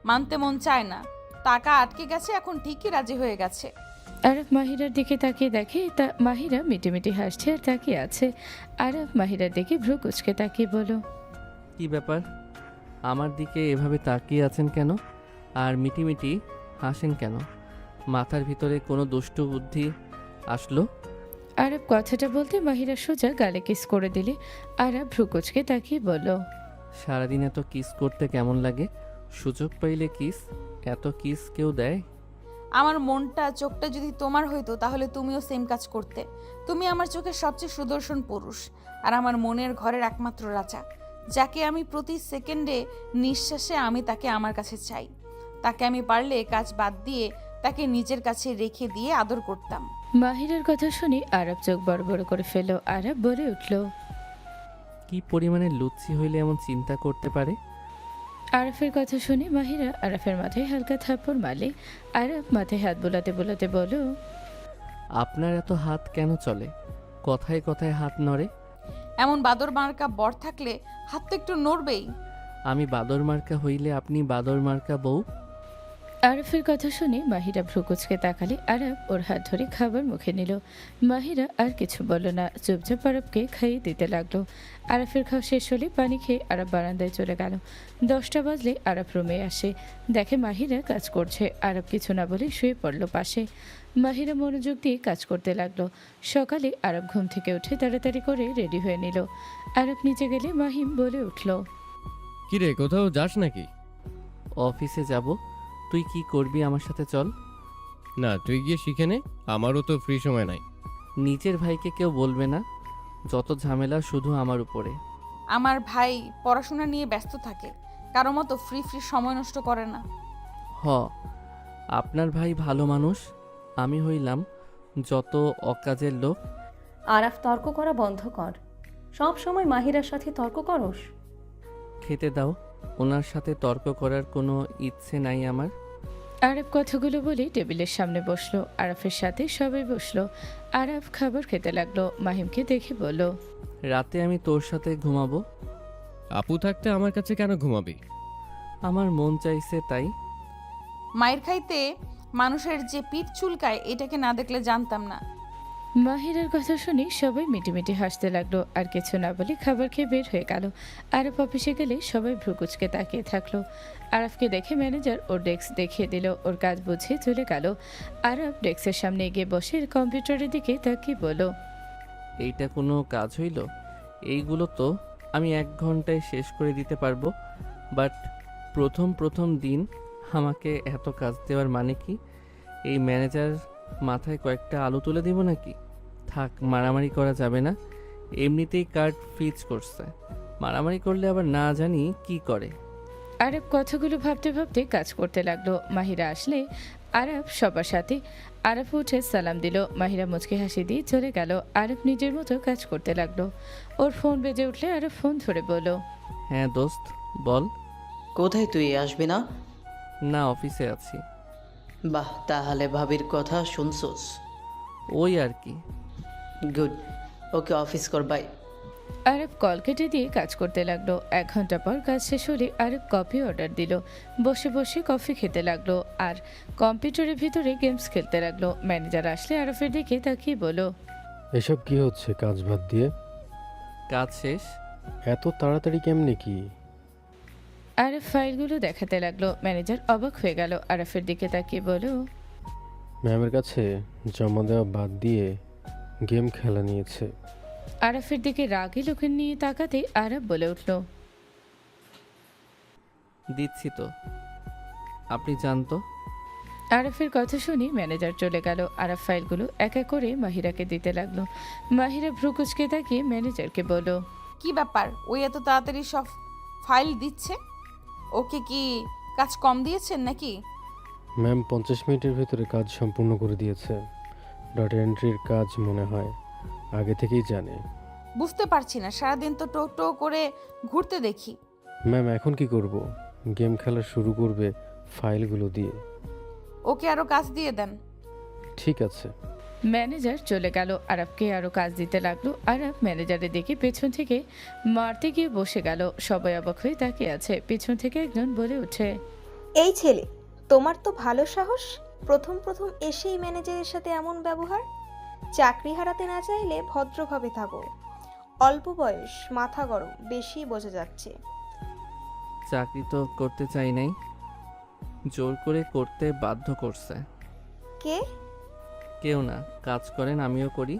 D: মানতে মন চায় না। টাকা আটকে গেছে, এখন ঠিকই রাজি হয়ে গেছে।
C: আরাফ মাহিরার দিকে তাকিয়ে দেখে তা মাহিরা মিটিমিটি হাসছে আর তাকিয়ে আছে। আরাফ মাহিরার দিকে ভ্রু কুচকে তাকিয়ে বলল,
B: কি ব্যাপার? আমার দিকে এভাবে তাকিয়ে আছেন কেন? আর মিটিমিটি হাসেন কেন? মাথার ভিতরে কোনো দুষ্টু বুদ্ধি আসলো?
C: আরাফ কথাটা বলতে মাহিরা সোজা গালে কিস করে দিলে আরাফ ভ্রু কুচকে তাকিয়ে বলল,
B: সারাদিন এত কিস করতে কেমন লাগে? সুযোগ পাইলে কিস? এত কিস কেউ দেয়?
D: আমার মনটা চোখটা যদি তোমার হইতো তাহলে তুমিও সেম কাজ করতে। তুমি আমার চোখের সবচেয়ে সুদর্শন পুরুষ, আর আমার মনের ঘরের একমাত্র রাজা, যাকে আমি প্রতি সেকেন্ডে নিঃশ্বাসে আমি তাকে আমার কাছে চাই। তাকে আমি পারলে কাজ বাদ দিয়ে তাকে নিজের কাছে রেখে দিয়ে আদর করতাম।
C: মাহিরার কথা শুনে আরাফ চোখ বড় বড় করে ফেলল। আরাফ বলে উঠল,
B: কি পরিমাণে লুচ্ছি হইলে এমন চিন্তা করতে পারে?
C: আরাফের কথা শুনে মাহিরা আরাফের মাথায় হালকা থাপ্পড় মারলে আরাফ মাথায় হাত বোলাতে বোলাতে বলল,
B: আপনার এত হাত কেন চলে? কথায় কথায় হাত নড়ে।
D: এমন বাদর মার্কা বর থাকলে হাত তো একটু নড়বেই।
B: আমি বাদর মার্কা হইলে আপনি বাদর মার্কা বউ?
C: আরাফের কথা শুনে মাহিরা ভ্রুকুচকে তাকালে আরাফ ওর হাত ধরে খাবার মুখে নিল। মাহিরা আর কিছু বলল না, চুপচাপ আরাফকে খাইয়ে দিতে লাগলো। আরাফের খাওয়া শেষ হলে পানি খেয়ে আরাফ বারান্দায় চলে গেল। 10টা বাজলে আরাফ রুমে আসে, দেখে মাহিরা কাজ করছে। আরাফ কিছু না বলে শুয়ে পড়ল পাশে। মাহিরা মনোযোগ দিয়ে কাজ করতে লাগলো। সকালে আরাফ ঘুম থেকে উঠে তাড়াতাড়ি করে রেডি হয়ে নিল। আরাফ নিচে গেলে মাহিম বলে উঠল,
F: কিরে, কোথাও যাস নাকি?
B: অফিসে যাব। তুই কি করবি আমার সাথে? চল
F: না, তুই গিয়ে শিখে নে, আমারও তো ফ্রি সময় নাই।
B: নিজের ভাইকে কেউ বলবে না, যত ঝামেলা শুধু আমার উপরে।
D: আমার ভাই পড়াশোনা নিয়ে ব্যস্ত থাকে, কারো মতো ফ্রি সময় নষ্ট করে না।
B: হ, আপনার ভাই ভালো মানুষ, আমি হইলাম যত অকাজের লোক।
A: আরাফ তর্ক করা বন্ধ কর। সব সময় মাহিরার সাথে তর্ক করস।
B: খেতে দাও। ওনার সাথে তর্ক করার কোনো ইচ্ছে নাই আমার।
C: আরাফ কথাগুলো বলে টেবিলের সামনে বসলো। আরাফের সাথে সবাই বসলো। আরাফ খাবার খেতে লাগলো। মাহিমকে দেখে বলল,
B: রাতে আমি তোর সাথে ঘুমাবো।
F: আপু থাকতে আমার কাছে কেন ঘুমাবি?
B: আমার মন চাইছে তাই।
D: মায়ের খাইতে মানুষের যে পিঠ চুলকায়, এটাকে না দেখলে জানতাম না।
C: মাহিরার কথা শুনে সবাই মিটিমিটি হাসতে লাগলো। আর কিছু না বলে খাবার খেয়ে বের হয়ে গেল। আরাফ অফিসে গেলে সবাই ভ্রুকুচকে তাকিয়ে থাকলো। আরাফকে দেখে ম্যানেজার ওর ডেস্ক দেখিয়ে দিল। ওর কাজ বুঝে চলে গেল। আরাফ ডেস্কের সামনে গিয়ে বসে কম্পিউটারের দিকে তাকিয়ে বলল,
B: এইটা কোনো কাজ হইল? এইগুলো তো আমি 1 ঘন্টায় শেষ করে দিতে পারবো, বাট প্রথম দিন আমাকে এত কাজ দেওয়ার মানে কি? এই ম্যানেজার মাথায় কয়েকটা আলু তুলে দিব নাকি? থাক, মারামারি করা যাবে না। এমনিতেই কার্ড ফ্রিজ করছে, মারামারি করলে আবার না জানি কি করে।
C: আরাফ কথাগুলো ভাবতে ভাবতে কাজ করতে লাগলো। মাহিরা আসলে আরাফ সবার সাথে আরাফ উঠে সালাম দিল। মাহিরা মুচকি হাসি দিয়ে চলে গেল। আরাফ নিজের মতো কাজ করতে লাগলো। ওর ফোন বেজে উঠলে আরাফ ফোন ধরে বলল,
B: হ্যাঁ দোস্ত, বল।
H: কোথায় তুই, আসবি না?
B: না, অফিসে আছি।
H: বাহ, তাহলে ভাবির কথা শুনছোস?
B: ওই আর কি।
H: গুড, ওকে অফিস কর, বাই।
C: আরব কল কেটে দিয়ে কাজ করতে লাগলো। 1 ঘন্টা পর কাজ শেষ হলে আরব কফি অর্ডার দিল। বসে বসে কফি খেতে লাগলো আর কম্পিউটারের ভিতরে গেমস খেলতে লাগলো। ম্যানেজার আসলে আরফের দিকে তাকিয়ে বলল,
J: এসব কি হচ্ছে কাজ বাদ দিয়ে?
B: কাজ শেষ।
J: এত তাড়াতাড়ি কেমনে কি?
C: আরব ফাইলগুলো দেখাতে লাগলো। ম্যানেজার অবাক হয়ে গেল, আরফের দিকে তাকিয়ে বলল,
J: ম্যামের কাছে জমা দেওয়া বাদ দিয়ে গেম খেলা নিয়েছে।
C: আরফের দিকে রাগে লোকের নিয়ে তাকাতে আরব বলে উঠল,
B: দিচ্ছি তো, আপনি জানতো।
C: আরফের কথা শুনে ম্যানেজার চলে গেল। আরব ফাইলগুলো এক এক করে মাহিরাকে দিতে লাগলো। মাহিরা ভ্রুকুচকে তাকিয়ে ম্যানেজারকে বলল,
D: কি ব্যাপার, ওই এত তাড়াতাড়ি সব ফাইল দিচ্ছে? ওকে কি কাজ কম দিয়েছেন নাকি?
J: ম্যাম 50 মিনিটের ভেতরে কাজ সম্পূর্ণ করে দিয়েছে। ডটা এন্ট্রির কাজ মনে হয় আগে থেকেই জানে।
D: বুঝতে পারছি না, সারাদিন তো টো টো করে ঘুরতে দেখি।
J: ম্যাম এখন কি করব? গেম খেলা শুরু করবে ফাইলগুলো দিয়ে।
D: ওকে আরো কাজ দিয়ে দেন।
J: ঠিক আছে।
C: ম্যানেজার চলে গেল। আরবকে আরো কাজ দিতে লাগলো। আরব ম্যানেজারের দিকে পেছন থেকে মারতে গিয়ে বসে গেল। সবাই অবাক হয়ে তাকিয়ে আছে। পেছন থেকে একজন বলে ওঠে,
K: এই ছেলে, তোমার তো ভালো সাহস! প্রথম প্রথম এসেই ম্যানেজারের সাথে এমন ব্যবহার। চাকরি হারাতে না চাইলে ভদ্রভাবে থাকো। অল্প বয়স, মাথা গরম, বেশি বোঝা যাচ্ছে।
B: চাকরি তো করতে চাই নাই, জোর করে করতে বাধ্য করছে।
K: কে?
B: কেউ না, কাজ করেন, আমিও করি।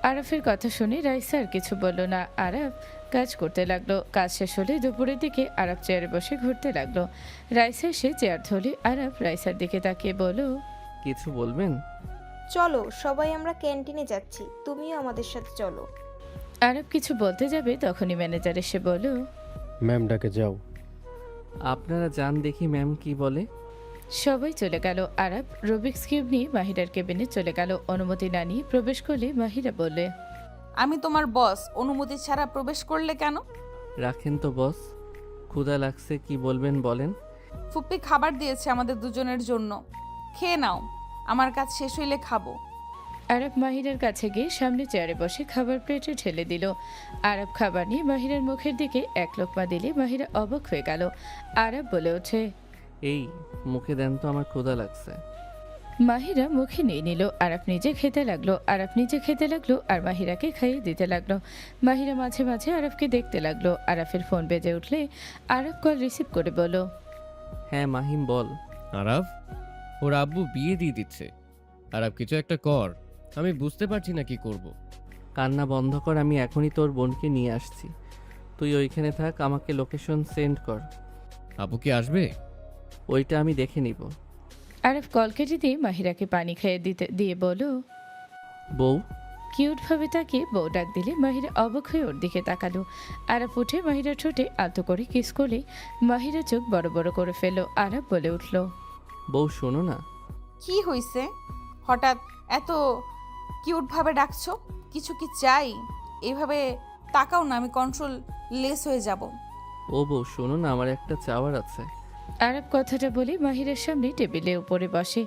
C: আরফের কথা শুনে রাইসা আর কিছু বলল না। আরব কাজ করতে লাগলো। কাজ শেষ হলে দুপুরের দিকে আরব চেয়ারে বসে ঘুরতে লাগলো। রাইসা এসে চেয়ার ধরলে আরব রাইসার দিকে তাকিয়ে বলল,
B: কিছু বলবেন?
K: চলো, সবাই আমরা ক্যান্টিনে যাচ্ছি, তুমিও আমাদের সাথে চলো।
C: আরব কিছু বলতে যাবে তখনই ম্যানেজার এসে বলল,
J: ম্যাম ডাকে যাও।
B: আপনারা যান দেখি ম্যাম কি বলে।
C: সবাই চলে গেল। আরব রুবিক্স কিউব নিয়ে মাহিরার কেবিনে চলে গেল। অনুমতি না নিয়ে প্রবেশ করলে মাহিরা বললে,
D: আমি তোমার বস, অনুমতি ছাড়া প্রবেশ করলে কেন?
B: রাখেন তো বস, ক্ষুধা লাগছে, কি বলবেন বলেন।
D: ফুপ্পি খাবার দিয়েছে আমাদের দুজনের জন্য, খেয়ে নাও, আমার কাজ শেষ হইলে খাবো।
C: আরব মাহিরার কাছে গিয়ে সামনে চেয়ারে বসে খাবার প্লেটে ঢেলে দিল। আরব খাবার নিয়ে মাহিরার মুখের দিকে এক লোকমা দিলে মাহিরা অবাক হয়ে গেল। আরব বলে ওঠে,
B: এই মুখে দেন তো, আমার ক্ষুধা লাগছে।
C: মাহিরা মুখে নিয়ে নিল। আরব নিজে খেতে লাগলো। আরব নিজে খেতে লাগলো আর মাহিরাকে খাইয়ে দিতে লাগলো। মাহিরা মাঝে মাঝে আরবকে দেখতে লাগলো। আরফের ফোন বেজে উঠলে আরব কল রিসিভ করে বলল,
B: হ্যাঁ মাহিম বল।
F: আরাফ, ওর আব্বু বিয়ে দিয়ে দিচ্ছে। আরাফ কিছু একটা কর, আমি বুঝতে পারছি না কি করব।
B: কান্না বন্ধ কর, আমি এখনই তোর বোনকে নিয়ে আসছি। তুই ওইখানে থাক, আমাকে লোকেশন সেন্ড কর।
F: আব্বু কি আসবে?
B: ওইটা আমি দেখে নিব।
C: আরব কল কেটে দিয়ে মাহিরাকে পানি খাইয়ে দিয়ে বলল,
B: বউ।
C: কিউটভাবে তাকে বউ ডাক দিলে মাহিরা অবাক হয়ে ওর দিকে তাকালো। আরব উঠে মাহিরা ঠোঁটে আলতো করে কিস করলে মাহিরা চোখ বড় বড় করে ফেলল। আরব বলে উঠল,
B: বউ শোনো না।
D: কি হইছে? হঠাৎ এত কিউটভাবে ডাকছো? কিছু কি চাই? এইভাবে তাকাও না, আমি কন্ট্রোল লেস হয়ে যাব।
B: ও বউ শোনো না, আমার একটা চাওয়ার আছে।
C: আরব কথাটা বলে মাহিরার সামনে টেবিলে উপরে বসে।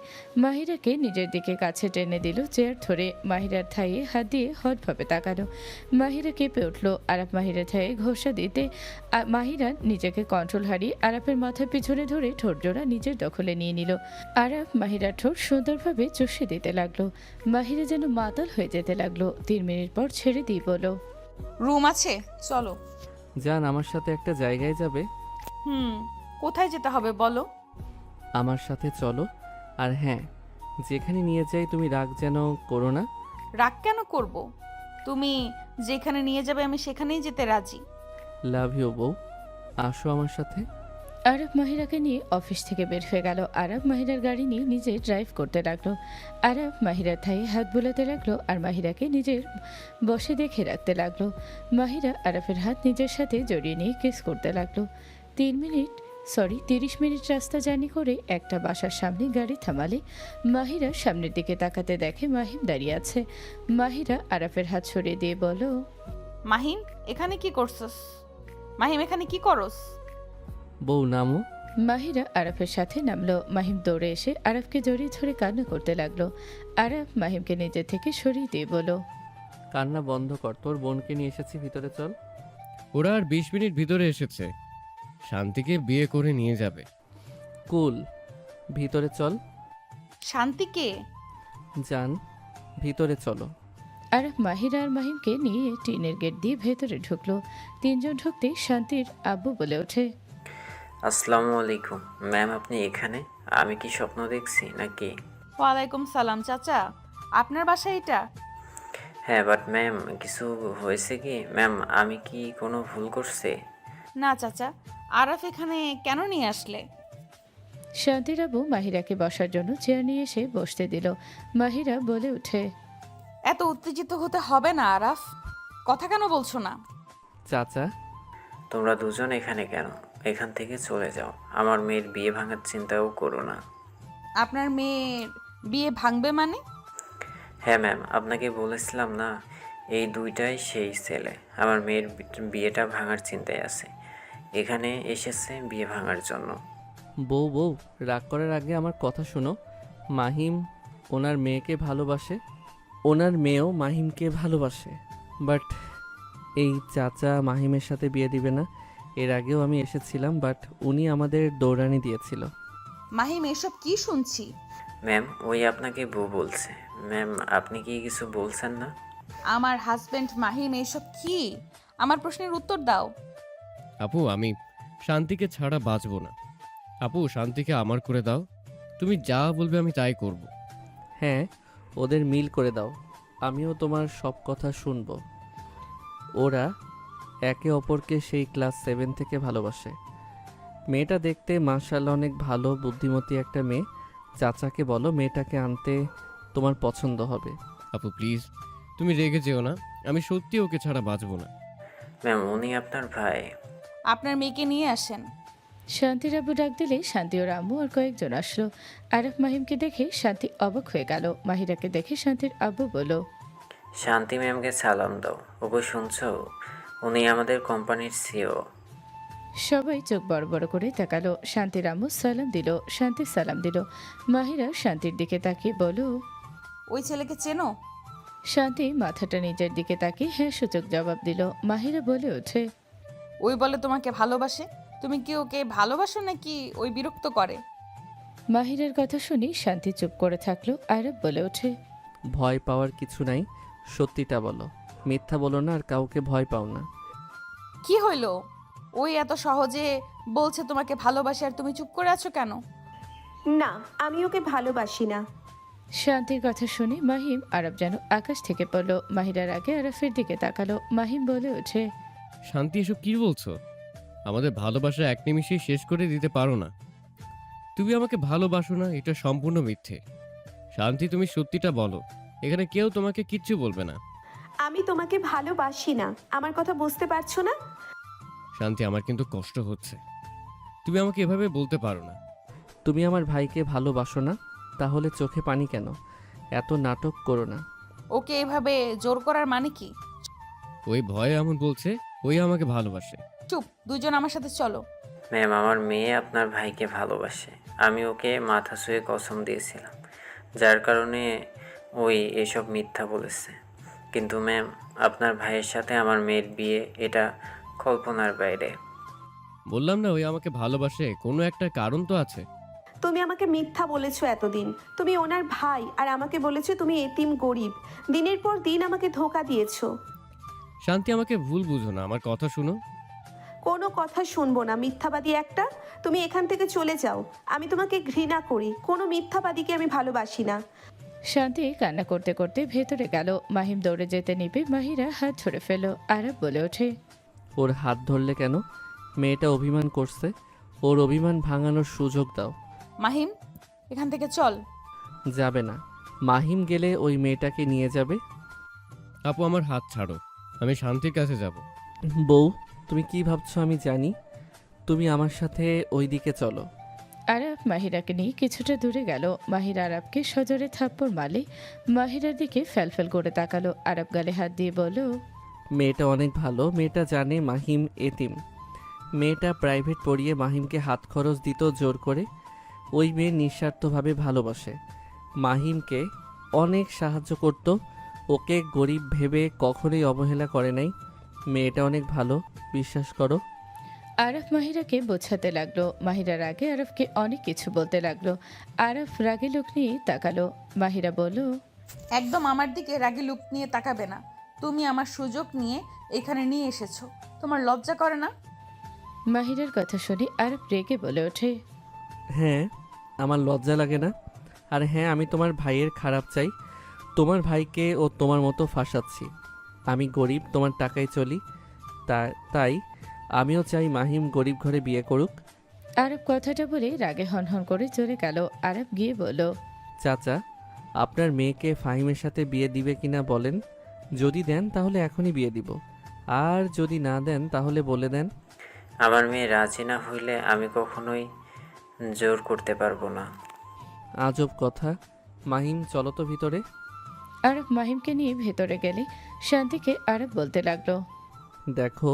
C: মাহিরাকে নিজের দিকে কাছে টেনে দিল চেয়ার ধরে। মাহিরার থাইয়ে হাত দিয়ে হটভাবে তাকালো। মাহিরা কেঁপে উঠল। আরব মাহিরার থাইয়ে ঘষা দিতে মাহিরা নিজেকে কন্ট্রোল হারিয়ে আরবের মাথার পিছনে ধরে ঠোঁট জোড়া নিজের দখলে নিয়ে নিল। আরব মাহিরার ঠোঁট সুন্দরভাবে চষে দিতে লাগলো। মাহিরা যেন মাতাল হয়ে যেতে লাগলো। 3 মিনিট পর ছেড়ে দিয়ে বলল,
D: রুম আছে, চলো।
B: জান আমার সাথে একটা জায়গায় যাবে।
D: কোথায় যেতে হবে বলো?
B: আমার সাথে চলো। আর হ্যাঁ, যেখানে নিয়ে যাই তুমি রাগ যেন করো না।
D: রাগ কেন করব? তুমি যেখানে নিয়ে যাবে আমি সেখানেই যেতে রাজি।
B: লাভ ইউ বউ, আসো আমার সাথে।
C: আরব মাহিরাকে নিয়ে অফিস থেকে বের হয়ে গেল। আরব মাহিরার গাড়ি নিয়ে নিজে ড্রাইভ করতে লাগলো। আরব মাহিরার থাইয়ে হাত বুলাতে লাগলো আর মাহিরাকে নিজের বসে দেখে রাখতে লাগলো। মাহিরা আরবের হাত নিজের সাথে জড়িয়ে নিয়ে কিস করতে লাগলো। 30 মিনিট রাস্তা জার্নি করে একটা বাসার সামনে গাড়ি থামালে মাহিরা সামনের দিকে তাকাতে দেখে মাহিম দাঁড়িয়ে আছে। মাহিরা আরবের হাত সরিয়ে দিয়ে বলল,
D: মাহিম এখানে কি করছস? মাহিম এখানে কি করস?
B: বউ নামো।
C: মাহিরা আরফের সাথে নামলো। মাহিম দৌড়ে এসে আরফকে জড়িয়ে ধরে কান্না করতে লাগলো। আরফ মাহিমকে নিজে থেকে সরিয়ে দিয়ে বলল,
B: কান্না বন্ধ কর, তোর বোনকে নিয়ে এসেছি, ভিতরে চল।
F: ওরা আর 20 মিনিট ভিতরে এসেছে, শান্তিকে বিয়ে করে নিয়ে যাবে।
B: কুল, ভিতরে চল।
D: শান্তিকে?
B: জান ভিতরে চলো।
C: আরাফ মাহিরা আর মাহিমকে নিয়ে টিনের গেট দিয়ে ভেতরে ঢুকলো। তিনজন ঢুকতেই শান্তির আব্বু বলে ওঠে,
L: আসসালামু আলাইকুম ম্যাম, আপনি এখানে? আমি কি স্বপ্ন দেখছি নাকি?
D: ওয়ালাইকুম সালাম চাচা, আপনার বাসা এটা?
L: হ্যাঁ, বাট ম্যাম কিছু হয়েছে কি ম্যাম? আমি কি কোনো ভুল করছি?
D: না চাচা, আরাফ এখানে কেন নিয়ে আসলে?
C: শান্তির আব্বু মাহিরাকে বসার জন্য চেয়ার নিয়ে এসে বসতে দিল। মাহিরা বলে ওঠে,
D: এত উত্তেজিত হতে হবে না আরাফ, কথা কেন বলছো না?
B: চাচা,
L: তোমরা দুজন এখানে কেন? এখান থেকে চলে যাও। আমার মেয়ের বিয়ে ভাঙার চিন্তাও করো না।
D: আপনার মেয়ের বিয়ে ভাঙবে মানে?
L: হ্যাঁ ম্যাম, আপনাকে বলেছিলাম না, এই দুইটাই সেই ছেলে। আমার মেয়ের বিয়েটা ভাঙার চিন্তায় আছে, এখানে এসেছে বিয়ে ভাঙার জন্য।
B: বউ বউ, রাগ করার আগে আমার কথা শোনো। মাহিম ওনার মেয়েকে ভালোবাসে, ওনার মেয়েও মাহিমকে ভালোবাসে, বাট এই চাচা মাহিমের সাথে বিয়ে দিবে না। এর আগেও আমি এসেছিলাম, বাট উনি আমাদের দৌড়ানি দিয়েছিল।
D: মাহিম, এসব কি শুনছি?
L: ম্যাম, ওই আপনাকে বউ বলছে। ম্যাম, আপনি কি কিছু বলছেন না?
D: আমার হাজবেন্ড মাহিম, এসব কি? আমার প্রশ্নের উত্তর দাও।
F: আপু, আমি শান্তিকে ছাড়া বাঁচবো না। আপু, শান্তিকে আমার করে দাও। তুমি যা বলবে আমি তাই করব।
B: হ্যাঁ, ওদের মিল করে দাও, আমিও তোমার সব কথা শুনবো। ওরা একে অপরকে সেই ক্লাস 7 থেকে ভালোবাসে। মেয়েটা দেখতে মাশাআল্লাহ অনেক ভালো, বুদ্ধিমতী একটা মেয়ে। চাচাকে বলো মেয়েটাকে আনতে, তোমার পছন্দ হবে।
F: আপু প্লিজ, তুমি রেগে যেও না, আমি সত্যি ওকে ছাড়া বাঁচবো না।
L: ম্যাম, উনি আপনার ভাই।
D: আপনার মেয়েকে নিয়ে আসেন।
C: শান্তির আব্বু ডাক দিলে শান্তি ওর আম্মু আর কয়েকজন আসলো। আরাফ মাহিমকে দেখে শান্তি অবাক হয়ে গেল। মাহিরাকে দেখে শান্তির আব্বু বলল,
L: শান্তি ম্যামকে সালাম দাও। ওগো শুনছো? উনি আমাদের কোম্পানির সিও।
C: সবাই চোখ বড় বড় করে তাকালো। শান্তির আম্মু সালাম দিল, শান্তি সালাম দিল। মাহিরা শান্তির দিকে তাকিয়ে বলল,
D: ওই ছেলেকে চেনো?
C: শান্তি মাথাটা নিজের দিকে তাকিয়ে হ্যাঁ সূচক জবাব দিল। মাহিরা বলে ওঠে,
D: ওই বলে তোমাকে ভালোবাসে। তুমি কি ওকে ভালোবাসো নাকি ওই বিরক্ত করে?
C: মাহিরার কথা শুনি শান্তি চুপ করে থাকলো। আরব বলে ওঠে,
B: ভয় পাওয়ার কিছু নাই, সত্যিটা বলো, মিথ্যা বলো না, আর কাউকে ভয় পাও না।
D: কি হইলো? ওই এত সহজে বলছে তোমাকে ভালোবাসে, আর তুমি চুপ করে আছো কেন?
E: না, আমি ওকে ভালোবাসি না।
C: শান্তির কথা শুনে মাহিম আরব যেন আকাশ থেকে পড়লো। মাহিরার আগে আরফের দিকে তাকালো। মাহিম বলে ওঠে,
F: শান্তি, এসব কি বলছো? আমাদের ভালোবাসা এক নিমিষেই শেষ করে দিতে পারো না। তুমি আমাকে ভালোবাসো না, এটা সম্পূর্ণ মিথ্যে। শান্তি, তুমি সত্যিটা বলো, এখানে কেউ তোমাকে কিচ্ছু বলবে না।
E: আমি তোমাকে ভালোবাসি না, আমার কথা বুঝতে পারছো না?
F: শান্তি, আমার কিন্তু কষ্ট হচ্ছে। তুমি আমাকে এভাবে বলতে পারো না।
B: তুমি আমার ভাইকে ভালোবাসো না, তাহলে চোখে পানি কেন? এত নাটক করো না।
D: ওকে এভাবে জোর করার মানে কি?
F: ওই ভয়ে এমন বলছে, ওই আমাকে ভালোবাসে।
D: চুপ, দুজন আমার সাথে চলো।
L: ম্যাম, আমার মেয়ে আপনার ভাইকে ভালোবাসে। আমি ওকে মাথা ছুঁয়ে কসম দিয়েছিলাম, যার কারণে ওই এসব মিথ্যা বলেছে। কিন্তু ম্যাম, আপনার ভাইয়ের সাথে আমার মেয়ের বিয়ে, এটা কল্পনার বাইরে।
F: বললাম না, ওই আমাকে ভালোবাসে, কোনো একটা কারণ তো আছে।
E: তুমি আমাকে মিথ্যা বলেছো এতদিন। তুমি ওনার ভাই, আর আমাকে বলেছো তুমি এতিম গরিব। দিনের পর দিন আমাকে ধোঁকা দিয়েছো।
F: শান্তি, আমাকে ভুল বুঝো না, আমার কথা শুনো।
E: কোনো কথা শুনবো না, মিথ্যাবাদী একটা। তুমি এখান থেকে চলে যাও। আমি তোমাকে ঘৃণা করি, কোনো মিথ্যাবাদীকে আমি ভালোবাসি না।
C: শান্তি কান্না করতে করতে ভেতরে গেল। মাহিম দৌড়ে যেতে নিবে মাহিরা হাত ধরে ফেল। আরব বলে ওঠে,
B: ওর হাত ধরলে কেন? মেয়েটা অভিমান করছে, ওর অভিমান ভাঙানোর সুযোগ দাও।
D: মাহিম, এখান থেকে চল।
B: যাবে না। মাহিম গেলে ওই মেয়েটাকে নিয়ে যাবে।
F: আপু, আমার হাত ছাড়ো, আমি শান্তির কাছে যাব।
B: বউ, তুমি কি ভাবছো আমি জানি। তুমি আমার সাথে ওই দিকে চলো।
C: আরব মাহিরাকে নিয়ে কিছুটা দূরে গেল। মাহিরা আরবকে সজোরে থাপ্পড় মারলে মাহিরার দিকে ফ্যালফ্যাল করে তাকালো। আরব গালে হাত দিয়ে বলল,
B: মেয়েটা অনেক ভালো, মেয়েটা জানে মাহিম এতিম। মেয়েটা প্রাইভেট পড়িয়ে মাহিমকে হাত খরচ দিত জোর করে। ওই মেয়ে নিঃস্বার্থভাবে ভালোবাসে, মাহিমকে অনেক সাহায্য করত, ওকে গরিব ভেবে কখনোই অবহেলা করে নাই। মেয়েটা অনেক ভালো, বিশ্বাস করো।
C: আরব মাহিরাকে বোঝাতে লাগলো। মাহিরার আগে আরবকে অনেক কিছু বলতে লাগলো। আরব রাগে লোক নিয়ে তাকালো। মাহিরা বলল,
D: একদম আমার দিকে রাগি লুক নিয়ে তাকাবে না। তুমি আমার সুযোগ নিয়ে এখানে নিয়ে এসেছো, তোমার লজ্জা করে না?
C: মাহিরার কথা শুনে আরব রেগে বলে ওঠে।
B: হ্যাঁ, আমার লজ্জা লাগে না। আর হ্যাঁ, আমি তোমার ভাইয়ের খারাপ চাই। তোমার ভাইকে ও তোমার মতো ফাঁসাচ্ছি। আমি গরিব, তোমার টাকায় চলি, তাই আমিও চাই মাহিম গরিব ঘরে বিয়ে করুক।
C: আরব কথাটা বলে রাগে হনহন করে চলে গেল। আরব গিয়ে বলল,
B: চাচা, আপনার মেয়েকে ফাহিমের সাথে বিয়ে দিবে কিনা বলেন। যদি দেন তাহলে এখনই বিয়ে দিব, আর যদি না দেন তাহলে বলে দেন।
L: আমার মেয়ে রাজি না হইলে আমি কখনোই জোর করতে পারবো না।
B: আজব কথা। মাহিম, চলো তো ভিতরে।
C: আরব মাহিমকে নিয়ে ভেতরে গেলে শান্তিকে আরব বলতে লাগলো,
B: দেখো,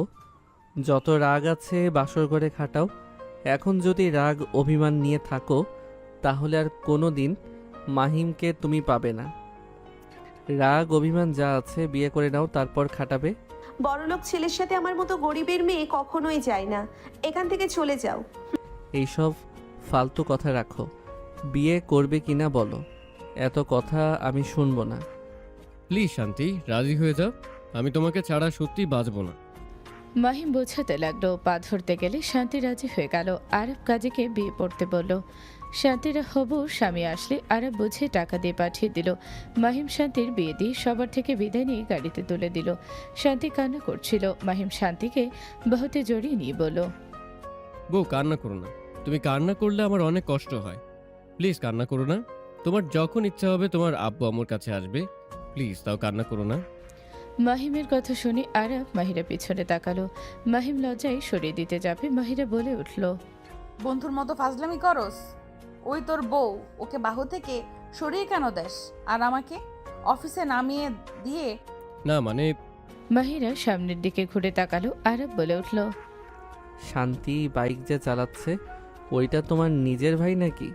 B: যত রাগ আছে বাসর ঘরে খাটাও। এখন যদি রাগ অভিমান নিয়ে থাকো তাহলে আর কোনো দিন মাহিমকে তুমি পাবে না। রাগ অভিমান যা আছে বিয়ে করে নাও, তারপর খাটাবে।
E: বড়লোক ছেলের সাথে আমার মতো গরিবের মেয়ে কখনোই যায় না। এখান থেকে চলে যাও।
B: এইসব ফালতু কথা রাখো। বিয়ে করবে কিনা বলো, এত কথা আমি শুনবো না।
F: প্লিজ শান্তি, রাজি হয়ে যাও। আমি তোমাকে ছাড়া সত্যি বাঁচবো না।
C: মাহিম বোঝাতে লাগলো। পা ধরতে গেলে শান্তি রাজি হয়ে গেল। আরব কাজীকে বিয়ে পড়তে বলল। শান্তির হবু স্বামী আসলে আরব বুঝে টাকা দিয়ে পাঠিয়ে দিল। মাহিম শান্তির বিয়ে দিয়ে সবার থেকে বিদায় নিয়ে গাড়িতে তুলে দিল। শান্তি কান্না করছিল। মাহিম শান্তিকে বাহুতে জড়িয়ে নিয়ে বলল,
F: বউ, কান্না করো না। তুমি কান্না করলে আমার অনেক কষ্ট হয়। প্লিজ কান্না করো না। তোমার যখন ইচ্ছা হবে তোমার আব্বু আম্মুর কাছে আসবে। প্লিজ তাও কান্না করো না।
C: মাহিমের কথা শুনে আরব মাহিরা পিছনে তাকালো। মাহিম লজ্জায় সরিয়ে দিতে যাবে, মাহিরা বলে উঠল,
D: বন্ধুর মতো ফাজলামি করস? ওই তোর বউ, ওকে বাহু থেকে সরিয়ে কেন দেস? আর আমাকে অফিসে নামিয়ে দিয়ে?
F: না মানে,
C: মাহিরা সামনের দিকে ঘুরে তাকালো। আরব বলে উঠল,
B: শান্তি বাইক যে চালাচ্ছে ওইটা তোমার নিজের ভাই নাকি?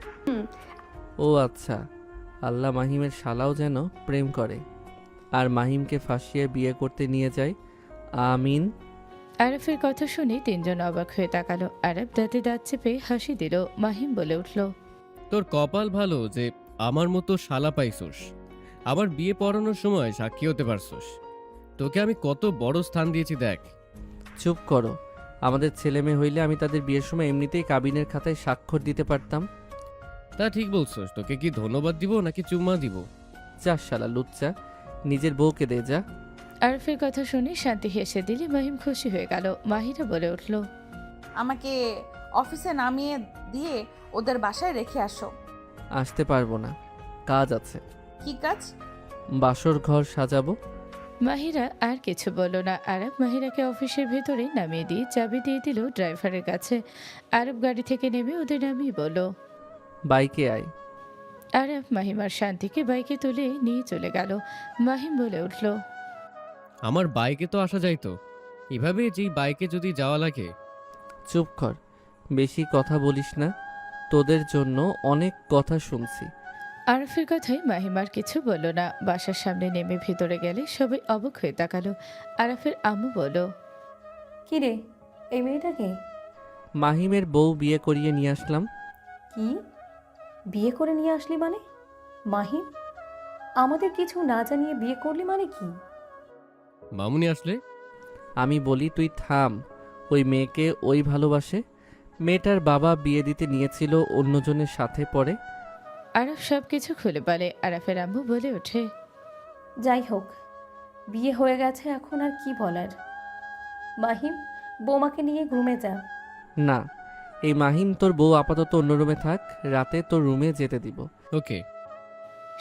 B: ও আচ্ছা। আল্লাহ মাহিমের শালাও যেন প্রেম করে আর মাহিমকে ফাঁসিয়ে বিয়ে করতে নিয়ে যায়। আমিন।
C: আরফের কথা শুনে তিনজন অবাক হয়ে তাকালো। আরব দাঁতে দাঁত চেপে হাসি দিল। মাহিম বলে উঠল,
F: তোর কপাল ভালো যে আমার মতো শালা পাইছোস। আমার বিয়ে পড়ানোর সময় সাক্ষী হতে পারছোস। তোকে আমি কত বড় স্থান দিয়েছি দেখ।
B: চুপ করো। আমাদের ছেলে মেয়ে হইলে আমি তাদের বিয়ের সময় এমনিতেই কাবিনের খাতায় স্বাক্ষর দিতে পারতাম।
F: তা ঠিক বলছোস। তোকে কি ধন্যবাদ দিব নাকি চুম্মা দিব?
B: যা শালা লুচ্চা, নিজের বউকে দে যা।
C: আরফের কথা শুনে শান্তি হেসে দিলে মাহিম খুশি হয়ে গেল। মাহিরা বলে উঠল,
D: আমাকে অফিসে নামিয়ে দিয়ে ওদের বাসায় রেখে আসো।
B: আসতে পারবো না, কাজ আছে।
D: কি কাজ?
B: বাসর ঘর সাজাবো।
C: মাহিরা আর কিছু বলল না। আরব মাহিরাকে অফিসের ভেতরে নামিয়ে দিয়ে চাবি দিয়ে দিল ড্রাইভারের কাছে। আরব গাড়ি থেকে নেমে ওদের নামিয়ে বলল,
B: বাইকে আয়।
C: আরব মাহিম আর শান্তিকে বাইকে তুলে নিয়ে চলে গেল। মাহিম বলে উঠল,
F: আমার বাইকে তো আসা যাইতো। এভাবে যেই বাইকে যদি যাওয়া লাগে।
B: চুপ কর, বেশি কথা বলিস না। তোদের জন্য অনেক কথা শুনছি।
C: আরফের কথায় মাহিম আর কিছু বলল না। বাসার সামনে নেমে ভিতরে গেলে সবাই অবাক হয়ে তাকালো। আরফের আম্মু বলল,
A: কি রে, এই মেয়েটাকে?
B: মাহিমের বউ বিয়ে করিয়ে নিয়ে আসলাম।
A: কি বিয়ে করে নিয়ে আসলি মানে? মাহিম, আমাদের কিছু না জানিয়ে বিয়ে করলি মানে কি?
F: মামুনি আসলে?
B: আমি বলি তুই থাম। ওই মেয়েকে ওই ভালোবাসে। মেয়েটার বাবা বিয়ে দিতে নিয়েছিল অন্যজনের সাথে, পরে
C: আরফ সবকিছু খুলে বলে। আরফের আম্মু বলে ওঠে,
A: যাই হোক, বিয়ে হয়ে গেছে, এখন আর কি বলার। মাহিম, বৌমাকে নিয়ে রুমে যা।
B: না, এই মাহিম তোর বউ আপাতত অন্য রুমে থাক, রাতে তোর রুমে যেতে দিব।
F: ওকে।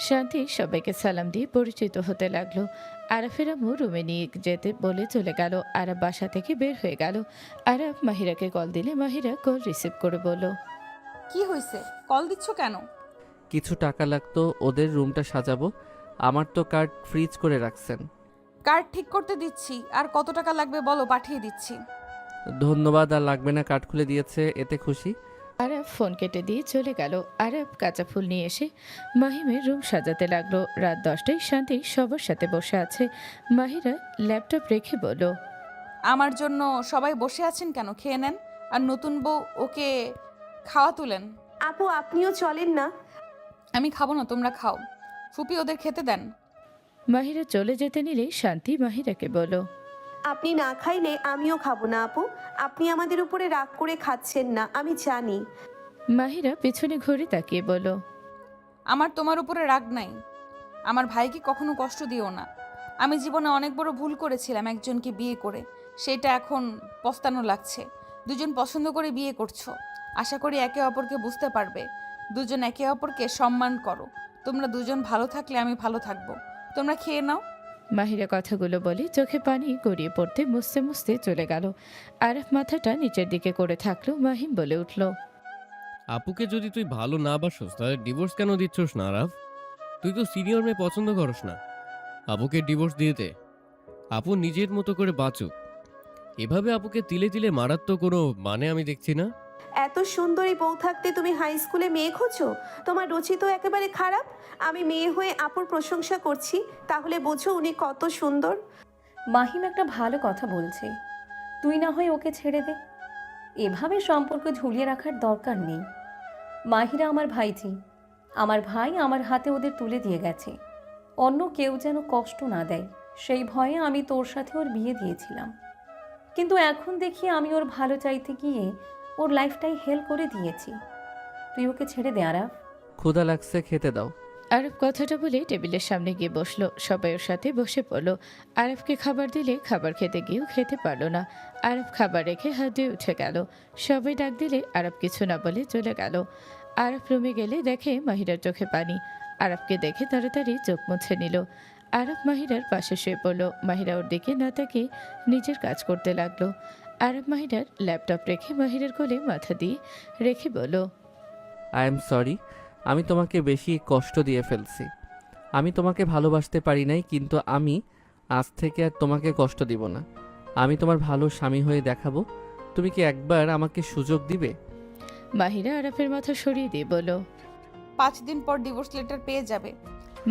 C: শান্তি সবাইকে সালাম দিয়ে পরিচিত হতে লাগলো। আরফের আম্মু রুমে নিয়ে যেতে বলে চলে গেল। আরব বাসা থেকে বের হয়ে গেল। আরব মাহিরাকে কল দিলে মাহিরা কল রিসিভ করে বলল,
D: কি হয়েছে? কল দিচ্ছ কেন?
B: কিছু টাকা লাগতো, ওদের রুমটা সাজাবো। আমার তো কার্ড ফ্রিজ করে রাখছেন।
D: কার্ড ঠিক করতে দিচ্ছি। আর কত টাকা লাগবে বলো, পাঠিয়ে দিচ্ছি।
B: ধন্যবাদ, আর লাগবে না, কার্ড খুলে দিয়েছে, এতে খুশি।
C: আরব ফোন কেটে দিয়ে চলে গেল। আরব কাঁচা ফুল নিয়ে এসে মাহিমের রুম সাজাতে লাগলো। রাত 10টায় শান্তি সবার সাথে বসে আছে। মাহিরা ল্যাপটপ রেখে বলল,
D: আমার জন্য সবাই বসে আছেন কেন? খেয়ে নেন। আর নতুন বউ, ওকে খাওয়া তুলেন।
E: আপু, আপনিও চলেন না।
D: আমি খাবো না, তোমরা খাও। ফুপি ওদের খেতে দেন।
C: মাহিরা চলে যেতে নিলে শান্তি মাহিরাকে বলল,
E: আপনি না খাইলে আমিও খাবো না আপু। আপনি আমাদের উপরে রাগ করে খাচ্ছেন না, আমি জানি।
C: মাহিরা পেছনে ঘুরে তাকিয়ে বলল,
D: আমার তোমার উপরে রাগ নাই। আমার ভাইকে কখনো কষ্ট দিও না। আমি জীবনে অনেক বড় ভুল করেছিলাম একজনকে বিয়ে করে, সেটা এখন পস্তানো লাগছে। দুজন পছন্দ করে বিয়ে করছো, আশা করি একে অপরকে বুঝতে পারবে। দুজন একে অপরকে সম্মান করো। তোমরা দুজন ভালো থাকলে আমি ভালো থাকবো। তোমরা খেয়ে নাও।
C: মাহিরা কথাগুলো বলে চোখে পানি গড়িয়ে পড়তে মুছতে মুছতে চলে গেল। আরাফ মাথাটা নিচের দিকে করে থাকলো। মাহিম বলে উঠল,
F: আপুকে যদি তুই ভালো না বাসস তাহলে ডিভোর্স কেন দিচ্ছস না আরাফ? তুই তো সিনিয়র মেয়ে পছন্দ করস না। আপুকে ডিভোর্স দিয়ে দে। আপু নিজের মতো করে বাঁচুক। এভাবে আপুকে তিলে তিলে মারার তো কোনো মানে আমি দেখছি না।
E: এত সুন্দরী বউ থাকতে তুমি হাই স্কুলে মেয়ে খোঁজো? তোমার রুচি তো একেবারে খারাপ। আমি মেয়ে হয়ে আপুর প্রশংসা করছি, তাহলে বোঝো উনি কত সুন্দর।
A: মাহিম একটা ভালো কথা বলছে, তুই না হয় ওকে ছেড়ে দে। এভাবে সম্পর্ক ঝুলিয়ে রাখার দরকার নেই। মাহিরা আমার ভাইজি, আমার ভাই আমার হাতে ওদের তুলে দিয়ে গেছে। অন্য কেউ যেন কষ্ট না দেয় সেই ভয়ে আমি তোর সাথে ওর বিয়ে দিয়েছিলাম। কিন্তু এখন দেখি আমি ওর ভালো চাইতে গিয়ে ওর লাইফটাই হেল করে দিয়েছি। তুই ওকে ছেড়ে দে আরাফ।
B: ক্ষুধা লাগছে, খেতে দাও।
C: আরব কথাটা বলে টেবিলের সামনে গিয়ে বসলো। সবাই ওর সাথে বসে পড়লো। আরবকে খাবার দিলে খাবার খেতে গিয়েও খেতে পারলো না। আরব খাবার রেখে হাত দিয়ে উঠে গেল। সবাই ডাক দিলে আরব কিছু না বলে চলে গেল। আরব রুমে গেলে দেখে মাহিরার চোখে পানি। আরবকে দেখে তাড়াতাড়ি চোখ মুছে নিল। আরব মাহিরার পাশে শুয়ে পড়ল। মাহিরা ওর দিকে না তাকিয়ে নিজের কাজ করতে লাগলো। আরব মাহিরার ল্যাপটপ রেখে মাহিরার কোলে মাথা দিয়ে রেখে বলল,
B: আই এম সরি, আমি তোমাকে বেশি কষ্ট দিয়ে ফেলছি। আমি তোমাকে ভালোবাসতে পারি নাই, কিন্তু আমি আজ থেকে আর তোমাকে কষ্ট দিব না। আমি তোমার ভালো স্বামী হয়ে দেখাবো। তুমি কি একবার আমাকে সুযোগ দিবে?
C: মাহিরা আরবের মাথা সরিয়ে দিয়ে বলল,
D: 5 দিন পর ডিভোর্স লেটার পেয়ে যাবে।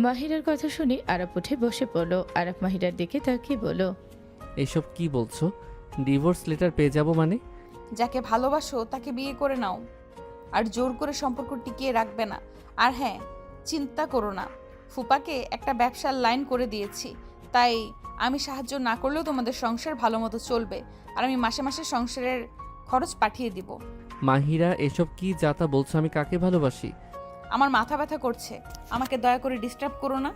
C: মাহিরার কথা শুনে আরব উঠে বসে পড়ল। আরব মাহিরার দিকে তাকিয়ে বলল,
B: এসব কি বলছো? ডিভোর্স লেটার পেয়ে যাব মানে?
D: যাকে ভালোবাসো তাকে বিয়ে করে নাও, আর জোর করে সম্পর্ক টিকিয়ে রাখবে না। আর হ্যাঁ, চিন্তা করো না, ফুপাকে একটা ব্যবসার লাইন করে দিয়েছি, তাই আমি সাহায্য না করলেও তোমাদের সংসার ভালো মতো চলবে, আর আমি মাসে মাসে সংসারের খরচ পাঠিয়ে দিব।
B: মাহিরা, এসব কি যাতা বলছো? আমি কাকে ভালোবাসি?
D: আমার মাথা ব্যথা করছে, আমাকে দয়া করে ডিস্টার্ব করো না।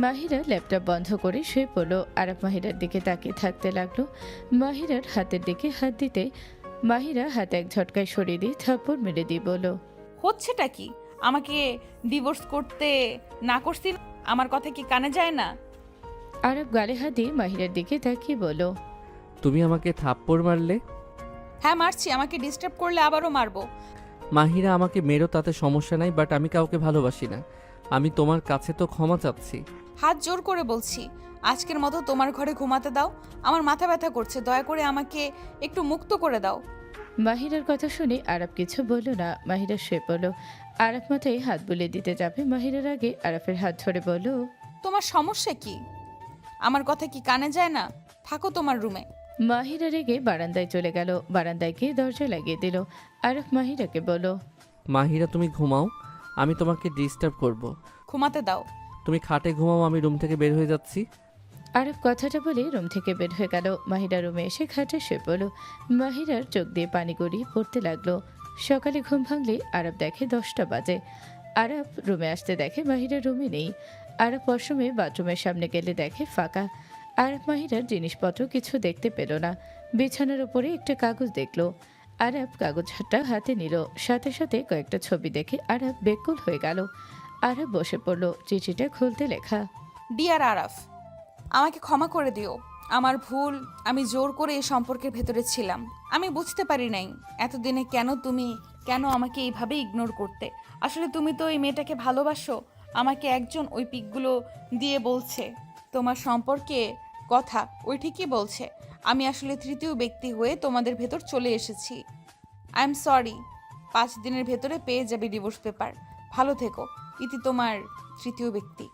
C: মাহিরা ল্যাপটপ বন্ধ করে শুয়ে পড়ল। আরব মাহিরার দিকে তাকিয়ে থাকতে লাগলো। মাহিরার হাতের দিকে হাত দিতে মাহিরা হাত এক ঝটকায় সরিয়ে দিয়ে থাপ্পড় মেরে দিয়ে বলল,
D: হচ্ছেটা কি? আমাকে ডিভোর্স করতে না করছি? আমার কথা কি কানে যায় না?
C: আরব গালে হাত দিয়ে মাহিরার দিকে তাকিয়ে বলল,
B: তুমি আমাকে থাপ্পড় মারলে?
D: হ্যাঁ মারছি, আমাকে ডিস্টার্ব করলে আবারও মারবো।
B: মাহিরা, আমাকে মেরো, তাতে সমস্যা নাই, বাট আমি কাউকে ভালোবাসি না। আমি তোমার কাছে তো ক্ষমা চাচ্ছি।
D: হাত জোর করে বলছি, আজকের মতো তোমার ঘরে ঘুমাতে দাও। আমার মাথা ব্যথা করছে, দয়া করে আমাকে একটু মুক্ত করে দাও।
C: মাহিরার কথা শুনে আরব কিছু বলল না। মাহিরা শুয়ে পড়ল। আরব মাথায় হাত বুলিয়ে দিতে যাবে মাহিরার আগে আরবের হাত ধরে বলল,
D: তোমার সমস্যা কি? আমার কথা কি কানে যায় না? থাকো তোমার রুমে।
C: মাহিরা রেগে বারান্দায় চলে গেল। বারান্দায় গিয়ে দরজা লাগিয়ে দিল। আরব মাহিরাকে বলল,
B: মাহিরা, তুমি ঘুমাও, আমি তোমাকে ডিস্টার্ব করব।
D: ঘুমাতে দাও।
B: তুমি খাটে ঘুমাও, আমি রুম থেকে বের হয়ে যাচ্ছি।
C: আরব কথাটা বলে রুম থেকে বের হয়ে গেল। মাহিরা রুমে এসে খাটে শুয়ে পড়ল। মাহিরার চোখ দিয়ে পানি গড়িয়ে পড়তে লাগলো। সকালে ঘুম ভাঙলে আরব দেখে 10টা বাজে। আরব রুমে আসতে দেখে মাহিরা রুমে নেই। আরব ওয়াশরুমে বাথরুমের সামনে গেলে দেখে ফাঁকা। আরব মাহিরার জিনিসপত্র কিছু দেখতে পেল না। বিছানার উপরে একটা কাগজ দেখলো। আরব কাগজটা হাতে নিল। সাথে সাথে কয়েকটা ছবি দেখে আরব বেকুল হয়ে গেল। আরব বসে পড়ল। চিঠিটা খুলতে লেখা,
D: ডিয়ার আরাফ, আমাকে ক্ষমা করে দিও। আমার ভুল, আমি জোর করে এই সম্পর্কের ভেতরে ছিলাম। আমি বুঝতে পারি নাই এতদিনে কেন আমাকে এইভাবে ইগনোর করতে। আসলে তুমি তো এই মেয়েটাকে ভালোবাসো। আমাকে একজন ওই পিকগুলো দিয়ে বলছে তোমার সম্পর্কে কথা, ওই ঠিকই বলছে। আমি আসলে তৃতীয় ব্যক্তি হয়ে তোমাদের ভেতর চলে এসেছি। I am sorry. 5 দিনের ভেতরে পেয়ে যাবে ডিভোর্স পেপার। ভালো থেকো। ইতি, তোমার তৃতীয় ব্যক্তি।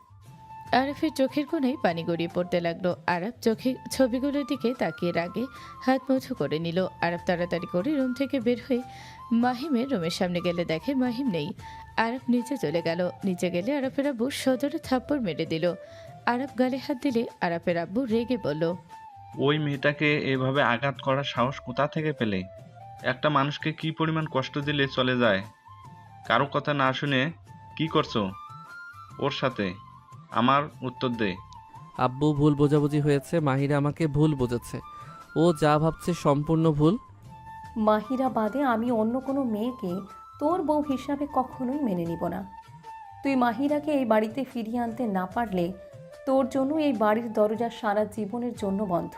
C: আরাফের চোখের কোণায় পানি গড়িয়ে পড়তে লাগলো। আরাফ চোখে ছবিগুলোর দিকে তাকিয়ে রাগে হাত মুঠো করে নিল। আরাফ তাড়াতাড়ি করে রুম থেকে বের হয়ে মাহিমের রুমের সামনে গেলে দেখে মাহিম নেই। আরাফ নিচে চলে গেল। নিচে গেলে আরাফের আব্বু সজোরে থাপ্পড় মেরে দিল। আরাফ গালে হাত দিলে আরাফের আব্বু রেগে বলল,
M: ওই মেয়েটাকে এভাবে আঘাত করার সাহস কোথা থেকে পেলে? একটা মানুষকে কি পরিমাণ কষ্ট দিলে চলে যায়? কারো কথা না শুনে কি করছো ওর সাথে? আমার উত্তর দে।
B: আব্বু, ভুল বোঝাবুঝি হয়েছে। মাহিরা আমাকে ভুল বোঝাচ্ছে। ও যা ভাবছে সম্পূর্ণ ভুল।
A: মাহিরা বাদে আমি অন্য কোনো মেয়েকে তোর বউ হিসাবে কখনোই মেনে নিব না। তুই মাহিরাকে এই বাড়িতে ফিরিয়ে আনতে না পারলে তোর জন্য এই বাড়ির দরজা সারা জীবনের জন্য বন্ধ।